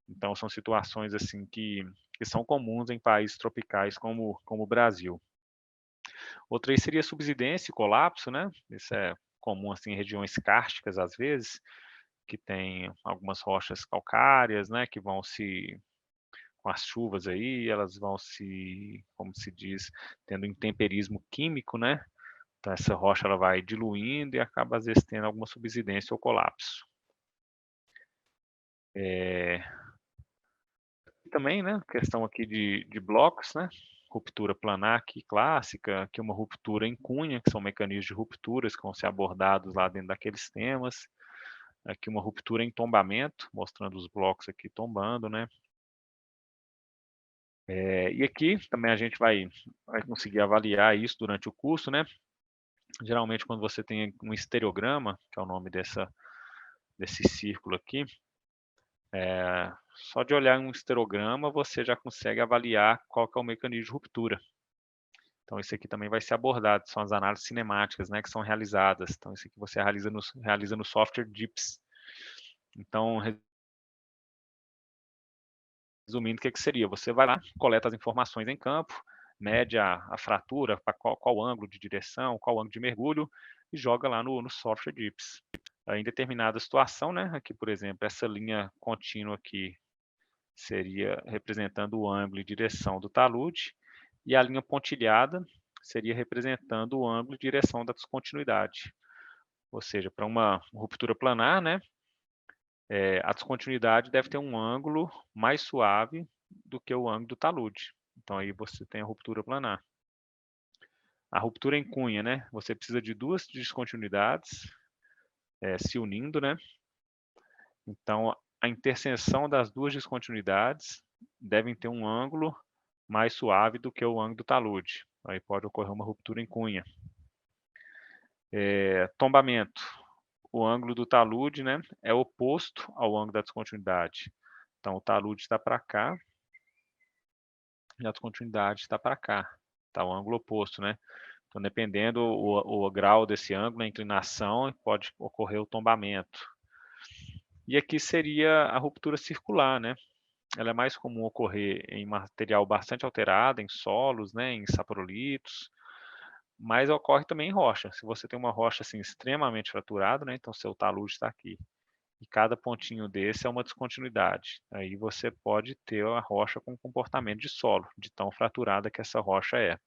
Então são situações, assim, que são comuns em países tropicais como o Brasil. Outra aí seria subsidência e colapso, né, isso é comum, assim, em regiões kársticas, às vezes, que tem algumas rochas calcárias, né, que vão se com as chuvas aí, elas vão se, como se diz, tendo intemperismo químico, né, então essa rocha ela vai diluindo e acaba às vezes tendo alguma subsidência ou colapso. Eh, e também, né, questão aqui de blocos, né, ruptura planar aqui clássica, aqui uma ruptura em cunha, que são mecanismos de rupturas que vão ser abordados lá dentro daqueles temas. Aqui uma ruptura em tombamento, mostrando os blocos aqui tombando, né. E aqui também a gente vai conseguir avaliar isso durante o curso, né. Geralmente quando você tem um estereograma, que é o nome desse círculo aqui, só de olhar um estereograma você já consegue avaliar qual que é o mecanismo de ruptura. Então isso aqui também vai ser abordado, são as análises cinemáticas, né, que são realizadas. Então isso aqui você realiza no software DIPS. Então, resumindo, o que que seria? Você vai lá, coleta as informações em campo, mede a fratura, para qual ângulo de direção, qual ângulo de mergulho, e joga lá no software DIPS. Aí, em determinada situação, né, aqui, por exemplo, essa linha contínua aqui seria representando o ângulo e direção do talude, e a linha pontilhada seria representando o ângulo e direção da descontinuidade. Ou seja, para uma ruptura planar, né, a descontinuidade deve ter um ângulo mais suave do que o ângulo do talude. Então aí você tem a ruptura planar. A ruptura em cunha, né, você precisa de 2 descontinuidades, se unindo, né. Então a interseção das 2 descontinuidades devem ter um ângulo mais suave do que o ângulo do talude. Aí pode ocorrer uma ruptura em cunha. Tombamento. O ângulo do talude, né, é oposto ao ângulo da descontinuidade. Então o talude está para cá e a descontinuidade está para cá, está o ângulo oposto, né. Então dependendo o grau desse ângulo, a inclinação, pode ocorrer o tombamento. E aqui seria a ruptura circular, né. Ela é mais comum ocorrer em material bastante alterado, em solos, né, em saprolitos, mas ocorre também em rocha. Se você tem uma rocha, assim, extremamente fraturada, né, então seu talude está aqui, e cada pontinho desse é uma descontinuidade. Aí você pode ter a rocha com comportamento de solo, de tão fraturada que essa rocha é.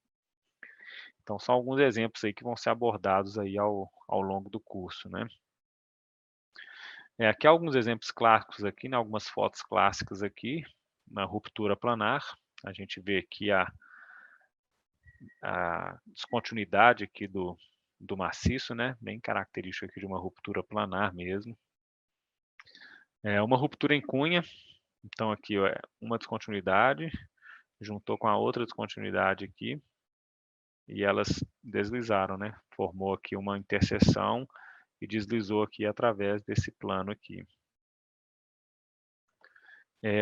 Então são alguns exemplos aí que vão ser abordados aí ao longo do curso, né. Aqui alguns exemplos clássicos aqui, né, algumas fotos clássicas aqui, na ruptura planar. A gente vê aqui a descontinuidade aqui do maciço, né, bem característico aqui de uma ruptura planar mesmo. Uma ruptura em cunha, então aqui, ó, uma descontinuidade, juntou com a outra descontinuidade aqui, e elas deslizaram, né, formou aqui uma interseção e deslizou aqui através desse plano aqui.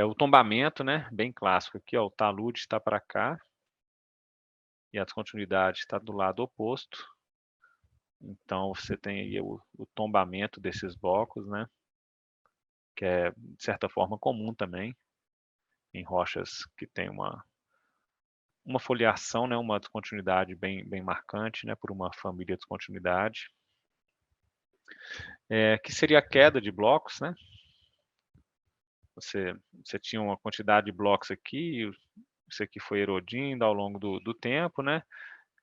O tombamento, né, bem clássico aqui, ó, o talude está para cá e a descontinuidade está do lado oposto. Então você tem aí o tombamento desses blocos, né, que é de certa forma comum também em rochas que tem uma foliação, né, uma descontinuidade bem marcante, né, por uma família de descontinuidade. Que seria a queda de blocos, né. Você tinha uma quantidade de blocos aqui, e isso aqui foi erodindo ao longo do tempo, né,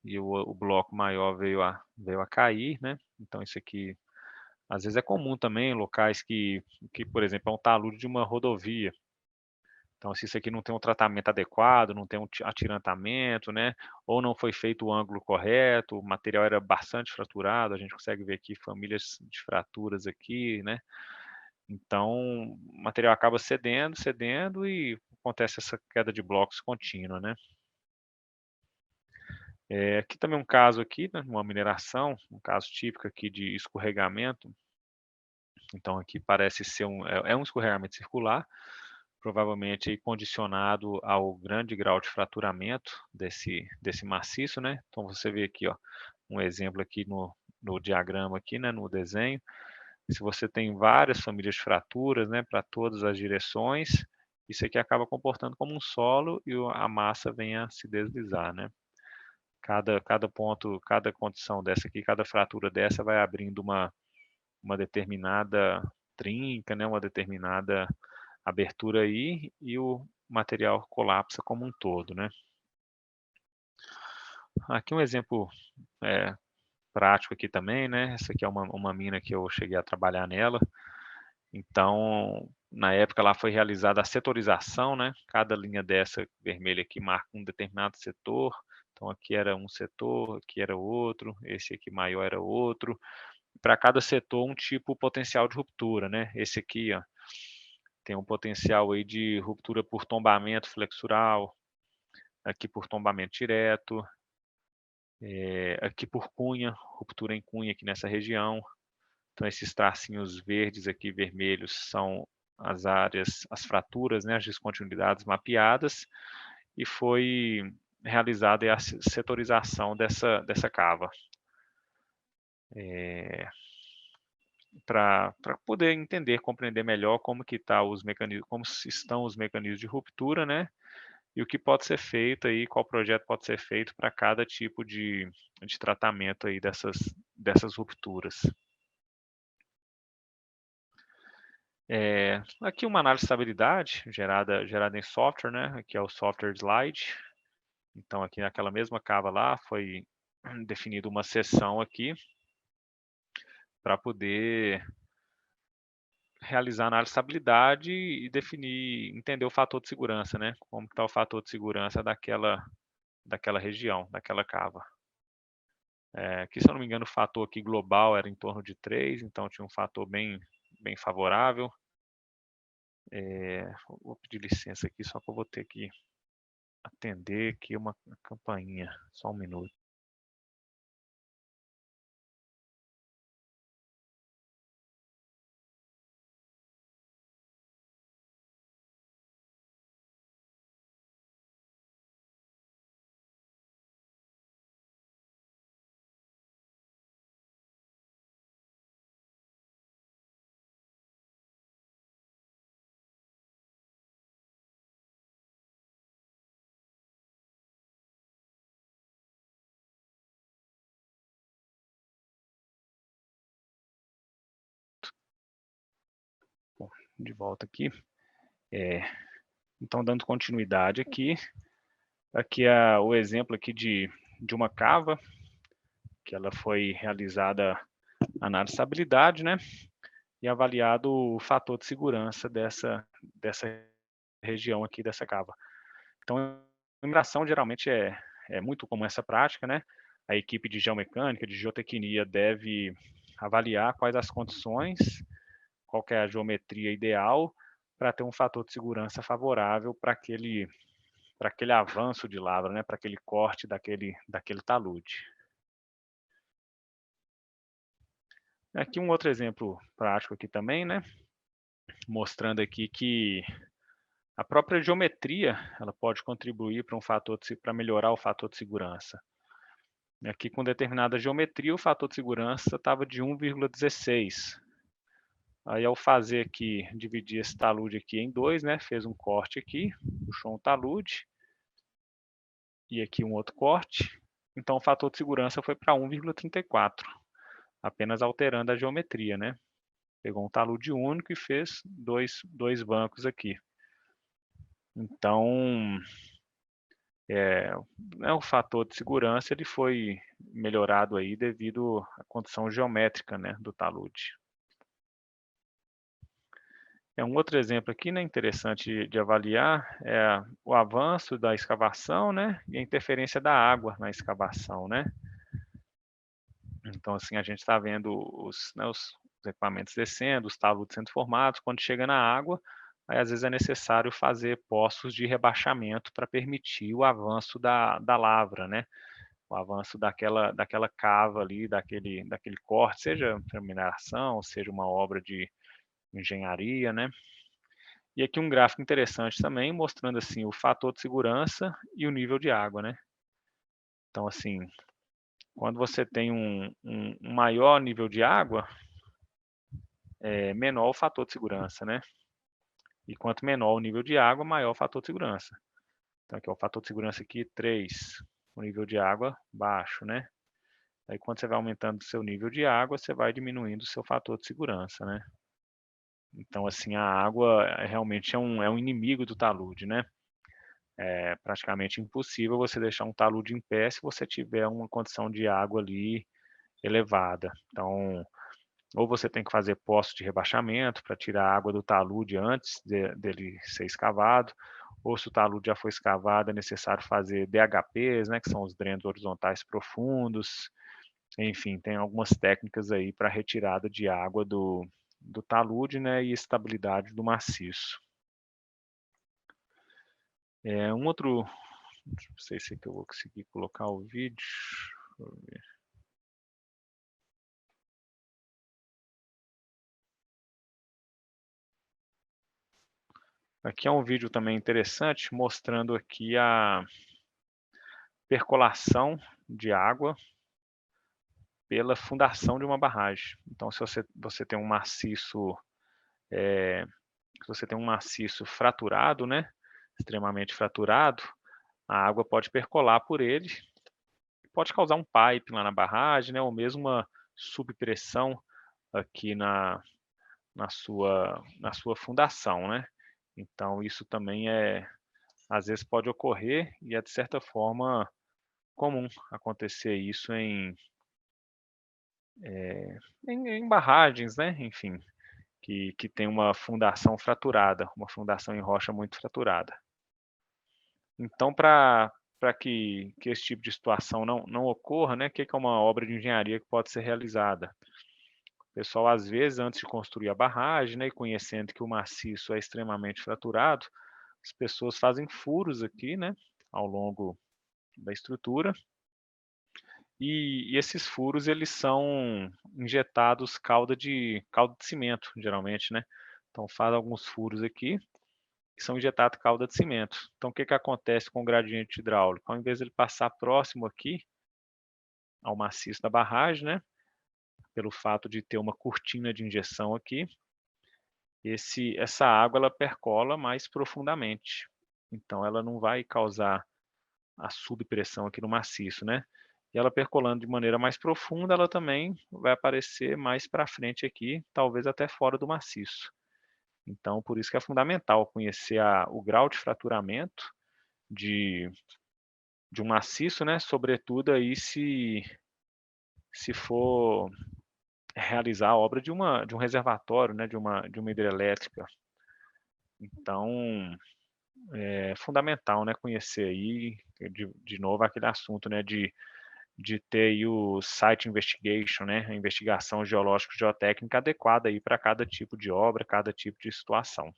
e o bloco maior veio a cair, né. Então isso aqui, às vezes, é comum também em locais que, por exemplo, é um talude de uma rodovia. Então, se isso aqui não tem um tratamento adequado, não tem um atirantamento, né, ou não foi feito o ângulo correto, o material era bastante fraturado, a gente consegue ver aqui famílias de fraturas aqui, né. Então, o material acaba cedendo, cedendo e acontece essa queda de blocos contínua, né. Aqui também um caso aqui, né, uma mineração, um caso típico aqui de escorregamento. Então aqui parece ser um escorregamento circular, provavelmente aí condicionado ao grande grau de fraturamento desse maciço, né. Então você vê aqui, ó, um exemplo aqui no diagrama aqui, né, no desenho. Se você tem várias famílias de fraturas, né, para todas as direções, isso aqui acaba comportando como um solo e a massa vem a se deslizar, né? Cada ponto, cada condição dessa aqui, cada fratura dessa vai abrindo uma determinada trinca, né, uma determinada abertura aí e o material colapsa como um todo, né? Aqui um exemplo é, prático aqui também, né? Essa aqui é uma mina que eu cheguei a trabalhar nela. Então, na época lá foi realizada a setorização, né? Cada linha dessa vermelha aqui marca um determinado setor. Então aqui era um setor, aqui era outro, esse aqui maior era outro. Para cada setor um tipo potencial de ruptura, né? Esse aqui, ó, tem um potencial aí de ruptura por tombamento flexural, aqui por tombamento direto, aqui por cunha, ruptura em cunha aqui nessa região. Então esses tracinhos verdes aqui, vermelhos, são as áreas, as fraturas, né, as descontinuidades mapeadas, e foi realizada a setorização dessa cava. Para poder entender, compreender melhor como que tá os mecanismos, como estão os mecanismos de ruptura, né? E o que pode ser feito aí, qual projeto pode ser feito para cada tipo de tratamento aí dessas rupturas. Aqui uma análise de estabilidade gerada em software, né? Aqui é o software slide. Então aqui naquela mesma cava lá foi definida uma seção aqui para poder realizar análise de estabilidade e definir, entender o fator de segurança, né? Como está o fator de segurança daquela região, daquela cava. Aqui, se eu não me engano, o fator aqui global era em torno de 3, então tinha um fator bem favorável. Vou pedir licença aqui, só que eu vou ter que atender aqui uma campainha, só um minuto. Bom, de volta aqui. Então, dando continuidade aqui é o exemplo aqui de uma cava, que ela foi realizada análise de estabilidade, né? E avaliado o fator de segurança dessa região aqui dessa cava. Então, a mineração geralmente é muito comum essa prática, né? A equipe de geomecânica, de geotecnia deve avaliar quais as condições, qual que é a geometria ideal para ter um fator de segurança favorável para aquele avanço de lavra, né? Para aquele corte daquele talude. Aqui um outro exemplo prático aqui também, né? Mostrando aqui que a própria geometria ela pode contribuir para melhorar o fator de segurança. Aqui com determinada geometria o fator de segurança estava de 1,16. Aí ao fazer aqui, dividir esse talude aqui em dois, né? Fez um corte aqui, puxou um talude e aqui um outro corte. Então o fator de segurança foi para 1,34, apenas alterando a geometria, né? Pegou um talude único e fez dois bancos aqui. Então, o fator de segurança ele foi melhorado aí devido à condição geométrica, né, do talude. Um outro exemplo aqui, né, interessante de avaliar é o avanço da escavação, né, e a interferência da água na escavação, né. Então, assim, a gente está vendo os equipamentos descendo, os taludes sendo formados, quando chega na água, aí às vezes é necessário fazer poços de rebaixamento para permitir o avanço da lavra, né, o avanço daquela cava ali, daquele corte, seja para mineração, seja uma obra de engenharia, né. E aqui um gráfico interessante também, mostrando assim o fator de segurança e o nível de água, né. Então assim, Quando você tem um maior nível de água, menor o fator de segurança, né? E quanto menor o nível de água, maior o fator de segurança. Então aqui, ó, o fator de segurança aqui, 3, o nível de água baixo, né? Aí quando você vai aumentando o seu nível de água, você vai diminuindo o seu fator de segurança, né? Então, assim, a água realmente é um inimigo do talude, né? É praticamente impossível você deixar um talude em pé se você tiver uma condição de água ali elevada. Então, ou você tem que fazer poços de rebaixamento para tirar a água do talude antes dele ser escavado, ou se o talude já foi escavado, é necessário fazer DHPs, né, que são os drenos horizontais profundos. Enfim, tem algumas técnicas aí para retirada de água do talude, né, e estabilidade do maciço. Um outro, não sei se aqui eu vou conseguir colocar o vídeo. Deixa eu ver. Aqui é um vídeo também interessante, mostrando aqui a percolação de água pela fundação de uma barragem. Então, se você tem um maciço, se você tem um maciço fraturado, né, extremamente fraturado, a água pode percolar por ele, pode causar um pipe lá na barragem, né, ou mesmo uma subpressão aqui na sua fundação, né? Então, isso também às vezes pode ocorrer e é de certa forma comum acontecer isso em barragens, né? Enfim, que tem uma fundação fraturada, uma fundação em rocha muito fraturada. Então, para que esse tipo de situação não ocorra, né? O que é uma obra de engenharia que pode ser realizada? O pessoal, às vezes, antes de construir a barragem, né, e conhecendo que o maciço é extremamente fraturado, as pessoas fazem furos aqui, né, ao longo da estrutura, e esses furos eles são injetados calda de cimento, geralmente, né? Então faz alguns furos aqui que são injetados calda de cimento. Então o que que acontece com o gradiente hidráulico? Ao invés de ele passar próximo aqui ao maciço da barragem, né, pelo fato de ter uma cortina de injeção aqui, essa água ela percola mais profundamente. Então ela não vai causar a subpressão aqui no maciço, né? E ela percolando de maneira mais profunda, ela também vai aparecer mais para frente aqui, talvez até fora do maciço. Então, por isso que é fundamental conhecer o grau de fraturamento de, de um maciço, né? Sobretudo aí se for realizar a obra de um reservatório, né? De uma hidrelétrica. Então, é fundamental, né? Conhecer aí, de novo, aquele assunto, né? De ter aí o site investigation, né, a investigação geológica e geotécnica adequada aí para cada tipo de obra, cada tipo de situação.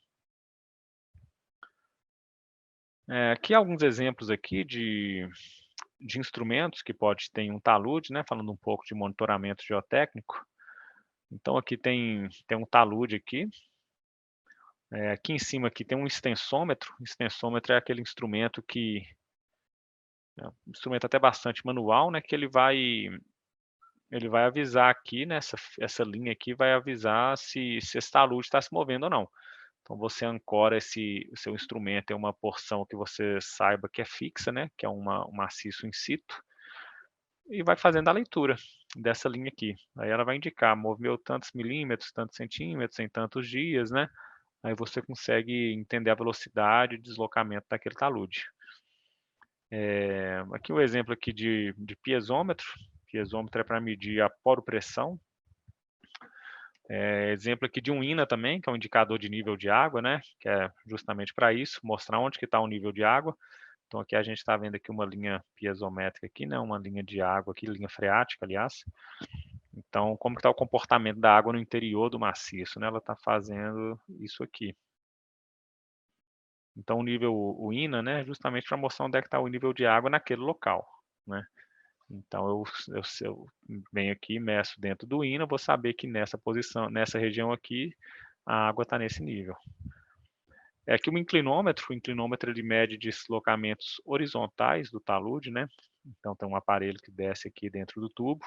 Aqui alguns exemplos aqui de instrumentos que pode ter em um talude, né, falando um pouco de monitoramento geotécnico. Então aqui tem um talude aqui. Aqui em cima aqui tem um extensômetro. O extensômetro é aquele instrumento que é um instrumento até bastante manual, né, que ele vai avisar aqui, né, essa linha aqui vai avisar se esse talude está se movendo ou não. Então você ancora o seu instrumento em uma porção que você saiba que é fixa, né, que é um maciço in situ, e vai fazendo a leitura dessa linha aqui. Aí ela vai indicar, moveu tantos milímetros, tantos centímetros, em tantos dias, né? Aí você consegue entender a velocidade e deslocamento daquele talude. Aqui um exemplo aqui de piezômetro. Piezômetro é para medir a poropressão. Exemplo aqui de um INA também, que é um indicador de nível de água, né? Que é justamente para isso, mostrar onde que está o nível de água. Então aqui a gente está vendo aqui uma linha piezométrica aqui, né? Uma linha de água aqui, linha freática, aliás. Então, como que está o comportamento da água no interior do maciço, né? Ela está fazendo isso aqui. Então o INA, né? Justamente para mostrar onde é que está o nível de água naquele local, né? Então eu venho aqui, meço dentro do INA, vou saber que nessa posição, nessa região aqui, a água está nesse nível. Aqui o inclinômetro ele mede deslocamentos horizontais do talude, né? Então tem um aparelho que desce aqui dentro do tubo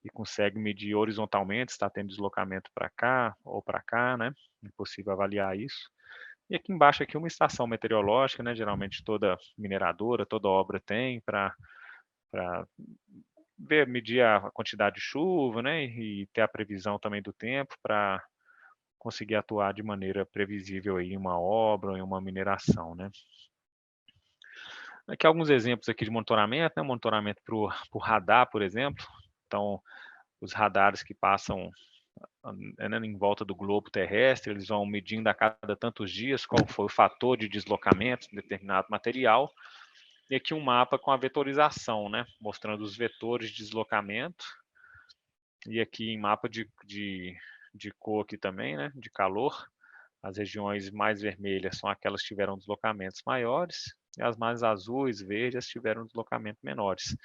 e consegue medir horizontalmente se está tendo deslocamento para cá ou para cá, né? É possível avaliar isso. E aqui embaixo aqui uma estação meteorológica, né? Geralmente toda mineradora, toda obra tem para ver, medir a quantidade de chuva, né? E ter a previsão também do tempo para conseguir atuar de maneira previsível aí em uma obra ou em uma mineração, né? Aqui alguns exemplos aqui de monitoramento, né? Monitoramento por radar, por exemplo. Então, os radares que passam andando em volta do globo terrestre, eles vão medindo a cada tantos dias qual foi o fator de deslocamento de determinado material. E aqui um mapa com a vetorização, né? Mostrando os vetores de deslocamento. E aqui em mapa de cor aqui também, né? De calor. As regiões mais vermelhas são aquelas que tiveram deslocamentos maiores, e as mais azuis, verdes, tiveram deslocamentos menores.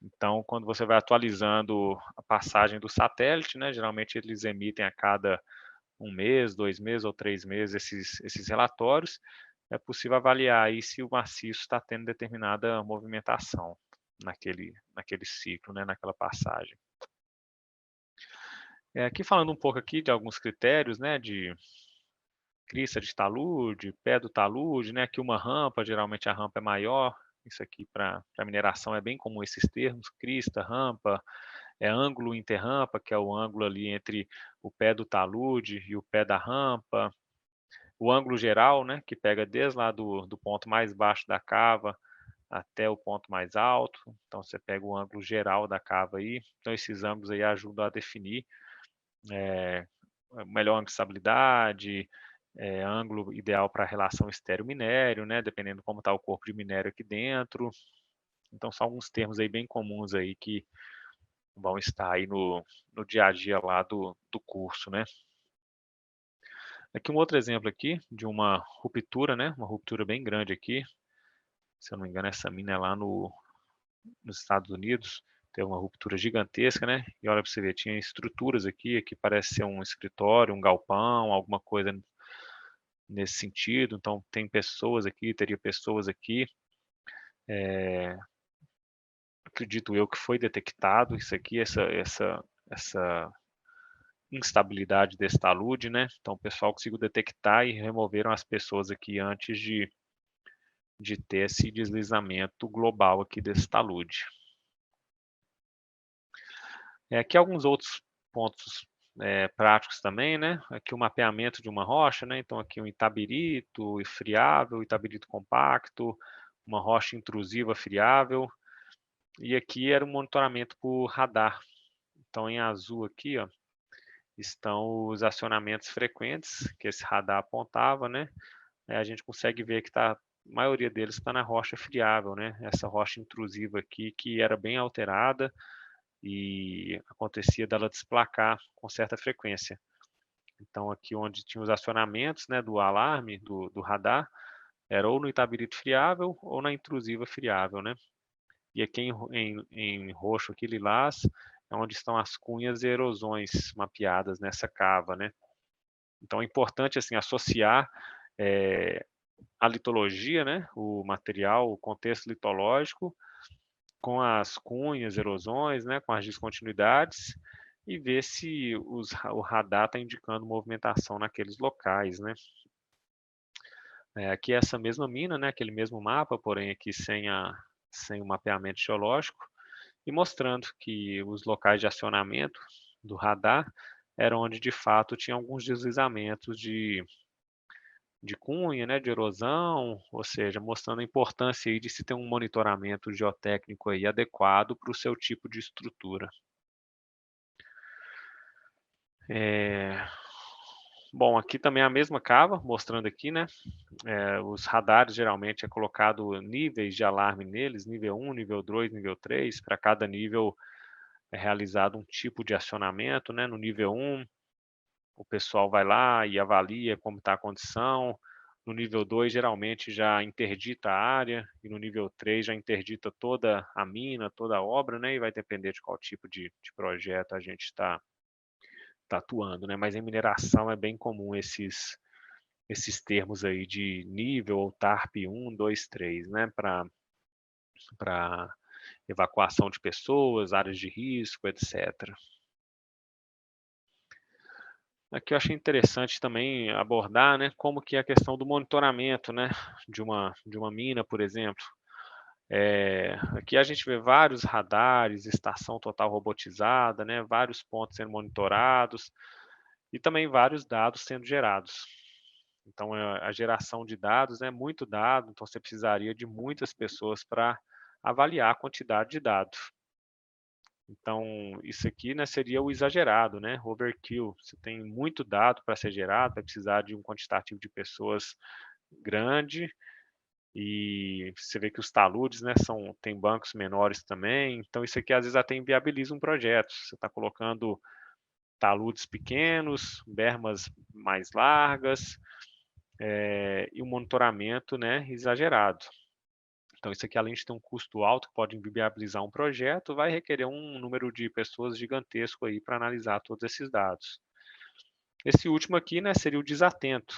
Então, quando você vai atualizando a passagem do satélite, né, geralmente eles emitem a cada 1 mês, 2 meses ou 3 meses esses relatórios, é possível avaliar aí se o maciço está tendo determinada movimentação naquele ciclo, né, naquela passagem. Aqui falando um pouco aqui de alguns critérios, né, de crista de talude, pé do talude, né, aqui uma rampa, geralmente a rampa é maior, isso aqui para mineração é bem comum esses termos, crista, rampa, ângulo interrampa, que é o ângulo ali entre o pé do talude e o pé da rampa, o ângulo geral, né, que pega desde lá do ponto mais baixo da cava até o ponto mais alto, então você pega o ângulo geral da cava aí, então esses ângulos aí ajudam a definir o melhor ângulo de estabilidade, ângulo ideal para a relação estéreo-minério, né, dependendo como está o corpo de minério aqui dentro. Então são alguns termos aí bem comuns aí que vão estar aí no dia a dia lá do curso, né. Aqui um outro exemplo aqui de uma ruptura, né, uma ruptura bem grande aqui, se eu não me engano essa mina é lá nos Estados Unidos, teve uma ruptura gigantesca, né, e olha para você ver, tinha estruturas aqui parece ser um escritório, um galpão, alguma coisa nesse sentido, então tem pessoas aqui, teria pessoas aqui, acredito eu que foi detectado isso aqui, essa instabilidade desse talude, né? Então o pessoal conseguiu detectar e removeram as pessoas aqui antes de ter esse deslizamento global aqui desse talude. Aqui alguns outros pontos práticos também, né? Aqui o mapeamento de uma rocha, né? Então aqui um itabirito friável, itabirito compacto, uma rocha intrusiva friável, e aqui era um monitoramento por radar. Então em azul aqui, ó, estão os acionamentos frequentes que esse radar apontava, né? A gente consegue ver que a maioria deles está na rocha friável, né? Essa rocha intrusiva aqui que era bem alterada e acontecia dela desplacar com certa frequência. Então aqui onde tinha os acionamentos, né, do alarme do radar, era ou no itabirito friável ou na intrusiva friável, né? E aqui em roxo, aqui lilás, é onde estão as cunhas e erosões mapeadas nessa cava, né? Então é importante assim associar a litologia, né, o material, o contexto litológico, com as cunhas, erosões, né, com as descontinuidades e ver se o radar está indicando movimentação naqueles locais, né? Aqui é essa mesma mina, né, aquele mesmo mapa, porém aqui sem o mapeamento geológico, e mostrando que os locais de acionamento do radar eram onde de fato tinha alguns deslizamentos de cunha, né, de erosão, ou seja, mostrando a importância aí de se ter um monitoramento geotécnico aí adequado para o seu tipo de estrutura. É... Bom, aqui também é a mesma cava, mostrando aqui, né, os radares geralmente é colocado níveis de alarme neles, nível 1, nível 2, nível 3, para cada nível é realizado um tipo de acionamento, né, no nível 1, o pessoal vai lá e avalia como está a condição. No nível 2, geralmente já interdita a área, e no nível 3 já interdita toda a mina, toda a obra, né? E vai depender de qual tipo de projeto a gente está atuando, né? Mas em mineração é bem comum esses termos aí de nível ou TARP 1, 2, 3, né? Para evacuação de pessoas, áreas de risco, etc. Aqui eu achei interessante também abordar, né, como que é a questão do monitoramento, né, de uma mina, por exemplo. Aqui a gente vê vários radares, estação total robotizada, né, vários pontos sendo monitorados e também vários dados sendo gerados. Então, a geração de dados é muito dado, então você precisaria de muitas pessoas para avaliar a quantidade de dados. Então, isso aqui, né, seria o exagerado, né, overkill. Você tem muito dado para ser gerado, vai precisar de um quantitativo de pessoas grande, e você vê que os taludes, né, tem bancos menores também, então isso aqui às vezes até inviabiliza um projeto. Você está colocando taludes pequenos, bermas mais largas, e um monitoramento, né, exagerado. Então isso aqui, além de ter um custo alto que pode inviabilizar um projeto, vai requerer um número de pessoas gigantesco aí para analisar todos esses dados. Esse último aqui, né, seria o desatento.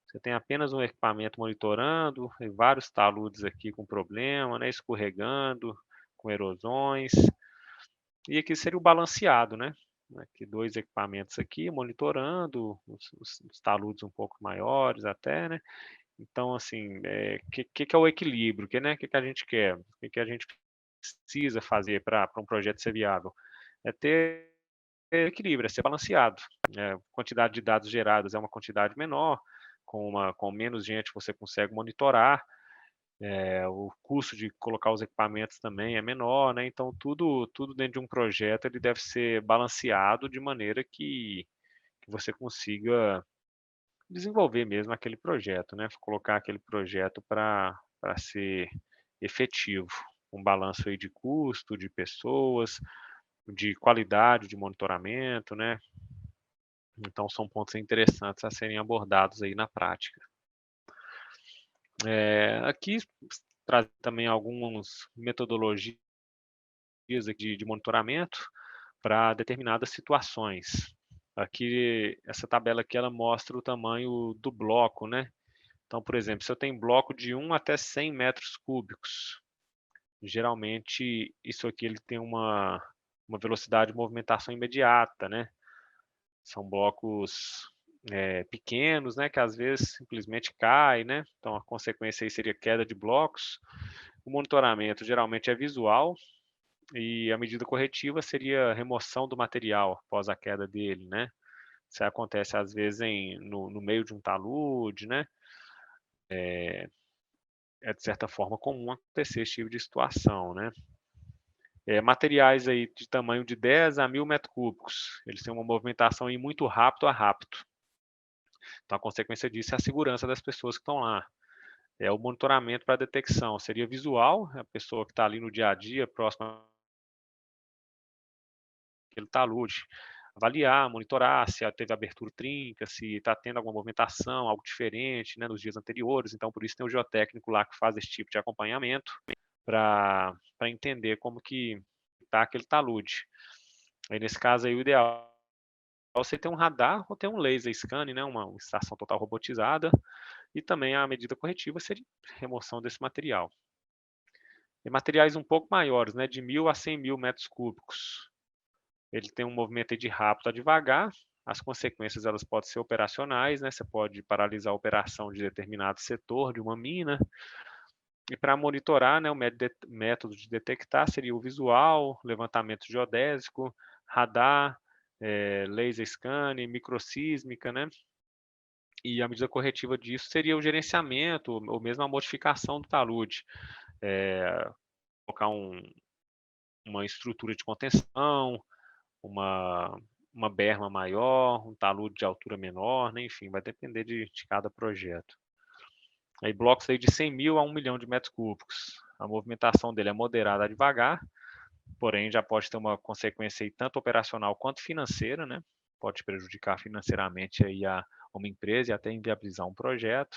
Você tem apenas um equipamento monitorando, e vários taludes aqui com problema, né, escorregando, com erosões. E aqui seria o balanceado, né? Aqui 2 equipamentos aqui monitorando, os taludes um pouco maiores até, né? Então, assim, que é o equilíbrio? Que a gente quer? O que a gente precisa fazer para um projeto ser viável? É ter equilíbrio, é ser balanceado. Quantidade de dados gerados é uma quantidade menor, com menos gente você consegue monitorar, o custo de colocar os equipamentos também é menor, né? Então tudo dentro de um projeto ele deve ser balanceado de maneira que você consiga desenvolver mesmo aquele projeto, né? Colocar aquele projeto para ser efetivo, um balanço aí de custo, de pessoas, de qualidade de monitoramento, né? Então são pontos interessantes a serem abordados aí na prática. Aqui traz também algumas metodologias aqui de monitoramento para determinadas situações. Aqui, essa tabela aqui, ela mostra o tamanho do bloco, né? Então, por exemplo, se eu tenho bloco de 1 até 100 metros cúbicos, geralmente isso aqui ele tem uma velocidade de movimentação imediata, né? São blocos pequenos, né, que às vezes simplesmente cai, né? Então a consequência aí seria queda de blocos. O monitoramento geralmente é visual e a medida corretiva seria a remoção do material após a queda dele, né? Isso acontece às vezes no meio de um talude, né? É de certa forma comum acontecer esse tipo de situação, né? Materiais aí de tamanho de 10 a 1000 metros cúbicos, eles têm uma movimentação aí muito rápido a rápido. Então, a consequência disso é a segurança das pessoas que estão lá. O monitoramento para detecção seria visual, a pessoa que está ali no dia a dia, próxima àquele talude, avaliar, monitorar se teve abertura trinca, se está tendo alguma movimentação, algo diferente, né, nos dias anteriores. Então, por isso tem o geotécnico lá que faz esse tipo de acompanhamento para entender como que está aquele talude. Aí, nesse caso aí, o ideal é você ter um radar ou ter um laser scanning, né, uma estação total robotizada, e também a medida corretiva seria remoção desse material. E materiais um pouco maiores, né, de 1000 a 100 mil metros cúbicos. Ele tem um movimento de rápido a devagar, as consequências elas podem ser operacionais, né, você pode paralisar a operação de determinado setor de uma mina, e para monitorar, né, o método de detectar seria o visual, levantamento geodésico, radar, laser scanning, microsísmica, né, e a medida corretiva disso seria o gerenciamento ou mesmo a modificação do talude. Colocar uma estrutura de contenção, uma, uma berma maior, um talude de altura menor, né? Enfim, vai depender de cada projeto. Aí blocos aí de 100 mil a 1 milhão de metros cúbicos. A movimentação dele é moderada a devagar, porém já pode ter uma consequência aí tanto operacional quanto financeira, né? Pode prejudicar financeiramente aí uma empresa e até inviabilizar um projeto.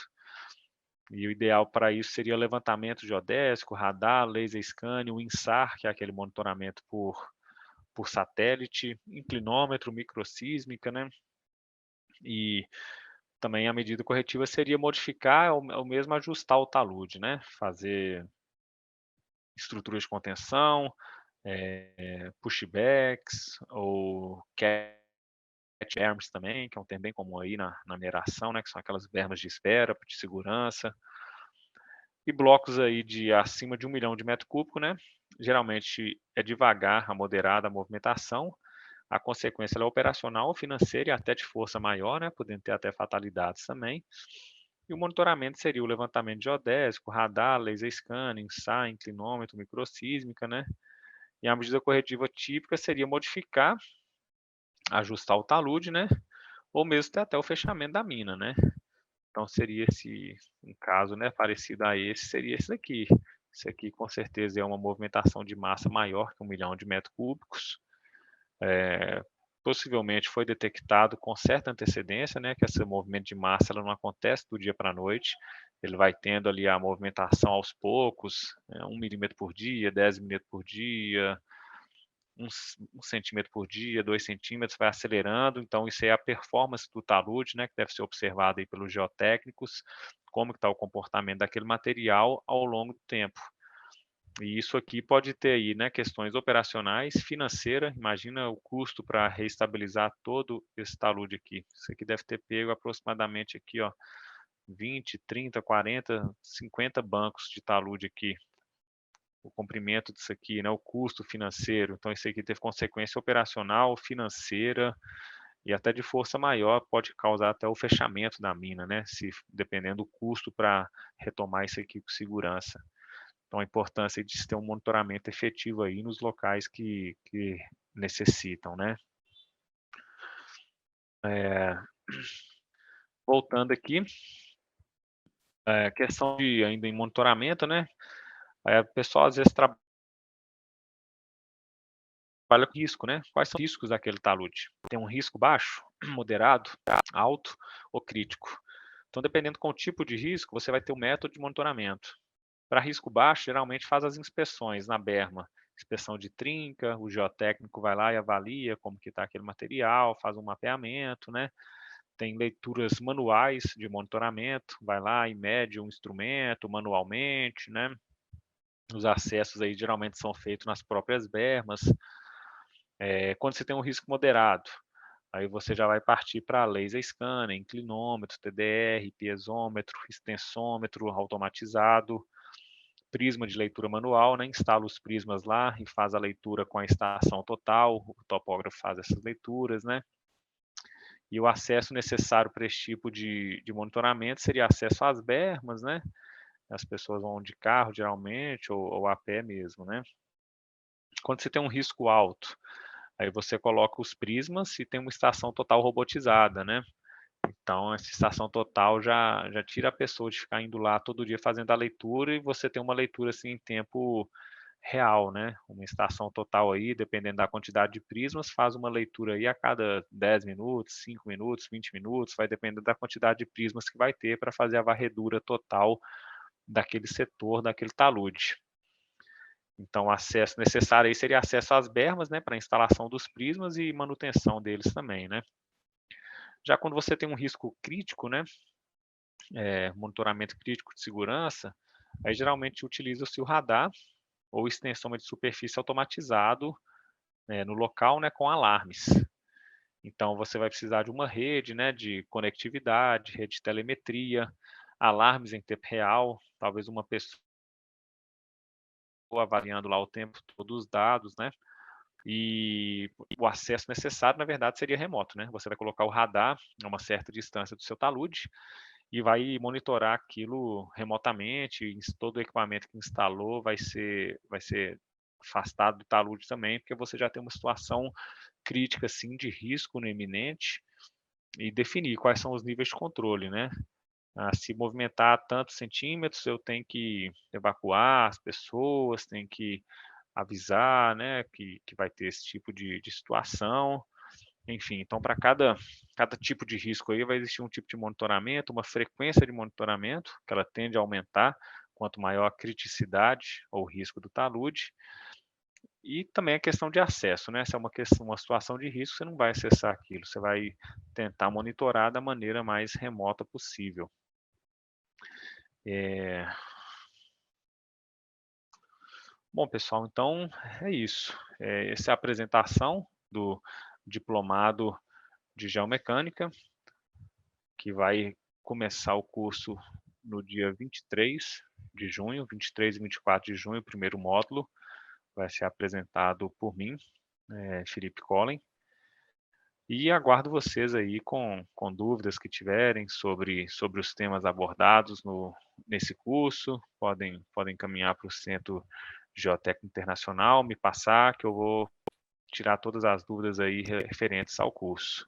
E o ideal para isso seria levantamento geodésico, radar, laser scanning, o INSAR, que é aquele monitoramento por satélite, inclinômetro, microsísmica, né? E também a medida corretiva seria modificar ou mesmo ajustar o talude, né? Fazer estruturas de contenção, pushbacks ou catch berms também, que é um termo bem comum aí na mineração, né, que são aquelas bermas de espera, de segurança, e blocos aí de acima de 1 milhão de metro cúbico, né, geralmente é devagar a moderada a movimentação, a consequência ela é operacional, financeira e até de força maior, né, podendo ter até fatalidades também. E o monitoramento seria o levantamento geodésico, radar, laser scanning, SAR, inclinômetro, microsísmica, né? E a medida corretiva típica seria modificar, ajustar o talude, né? Ou mesmo ter até o fechamento da mina, né? Então seria esse, um caso, né, parecido a esse, seria esse aqui. Esse aqui com certeza é uma movimentação de massa maior que 1 milhão de metros cúbicos. Possivelmente foi detectado com certa antecedência, né, que esse movimento de massa ela não acontece do dia para a noite, ele vai tendo ali a movimentação aos poucos, 1 milímetro por dia, 10 milímetros por dia, 1 centímetro por dia, 2 centímetros, vai acelerando, então isso é a performance do talude, né, que deve ser observada aí pelos geotécnicos, como está o comportamento daquele material ao longo do tempo. E isso aqui pode ter aí, né, questões operacionais, financeira, imagina o custo para reestabilizar todo esse talude aqui. Isso aqui deve ter pego aproximadamente aqui, ó, 20, 30, 40, 50 bancos de talude aqui. O comprimento disso aqui, né, o custo financeiro. Então isso aqui teve consequência operacional, financeira e até de força maior, pode causar até o fechamento da mina, né, se dependendo do custo para retomar isso aqui com segurança. Então, a importância de se ter um monitoramento efetivo aí nos locais que necessitam, né? Voltando aqui, questão de ainda em monitoramento, né? O pessoal às vezes trabalha com risco, né? Quais são os riscos daquele talude? Tem um risco baixo, moderado, alto ou crítico? Então, dependendo com o tipo de risco, você vai ter um método de monitoramento. Para risco baixo, geralmente faz as inspeções na berma, inspeção de trinca, o geotécnico vai lá e avalia como que está aquele material, faz um mapeamento, né? Tem leituras manuais de monitoramento, vai lá e mede um instrumento manualmente, né? Os acessos aí geralmente são feitos nas próprias bermas. Quando você tem um risco moderado, aí você já vai partir para laser scanner, inclinômetro, TDR, piezômetro, extensômetro automatizado, prisma de leitura manual, né? Instala os prismas lá e faz a leitura com a estação total, o topógrafo faz essas leituras, né? E o acesso necessário para esse tipo de monitoramento seria acesso às bermas, né? As pessoas vão de carro, geralmente, ou a pé mesmo, né? Quando você tem um risco alto, aí você coloca os prismas e tem uma estação total robotizada, né? Então, essa estação total já tira a pessoa de ficar indo lá todo dia fazendo a leitura e você tem uma leitura assim em tempo real, né? Uma estação total aí, dependendo da quantidade de prismas, faz uma leitura aí a cada 10 minutos, 5 minutos, 20 minutos, vai depender da quantidade de prismas que vai ter para fazer a varredura total daquele setor, daquele talude. Então, o acesso necessário aí seria acesso às bermas, né, para instalação dos prismas e manutenção deles também, né? Já quando você tem um risco crítico, né, monitoramento crítico de segurança, aí geralmente utiliza-se o radar ou extensão de superfície automatizado no local, né, com alarmes. Então, você vai precisar de uma rede, né, de conectividade, rede de telemetria, alarmes em tempo real, talvez uma pessoa avaliando lá o tempo todo os dados, né? E o acesso necessário, na verdade, seria remoto, né? Você vai colocar o radar a uma certa distância do seu talude e vai monitorar aquilo remotamente. Todo o equipamento que instalou vai ser afastado do talude também, porque você já tem uma situação crítica, assim, de risco no iminente e definir quais são os níveis de controle, né? Se movimentar tantos centímetros, eu tenho que evacuar as pessoas, tenho que avisar, né, que vai ter esse tipo de situação. Enfim, então para cada tipo de risco aí vai existir um tipo de monitoramento, uma frequência de monitoramento, que ela tende a aumentar quanto maior a criticidade ou risco do talude. E também a questão de acesso, né? Se é uma situação de risco, você não vai acessar aquilo, você vai tentar monitorar da maneira mais remota possível. Bom, pessoal, então é isso. Essa é a apresentação do diplomado de Geomecânica, que vai começar o curso no dia 23 de junho, 23 e 24 de junho, o primeiro módulo vai ser apresentado por mim, Felipe Collen, e aguardo vocês aí com dúvidas que tiverem sobre os temas abordados nesse curso, podem caminhar para o Centro Geotécnico Internacional, me passar, que eu vou tirar todas as dúvidas aí referentes ao curso.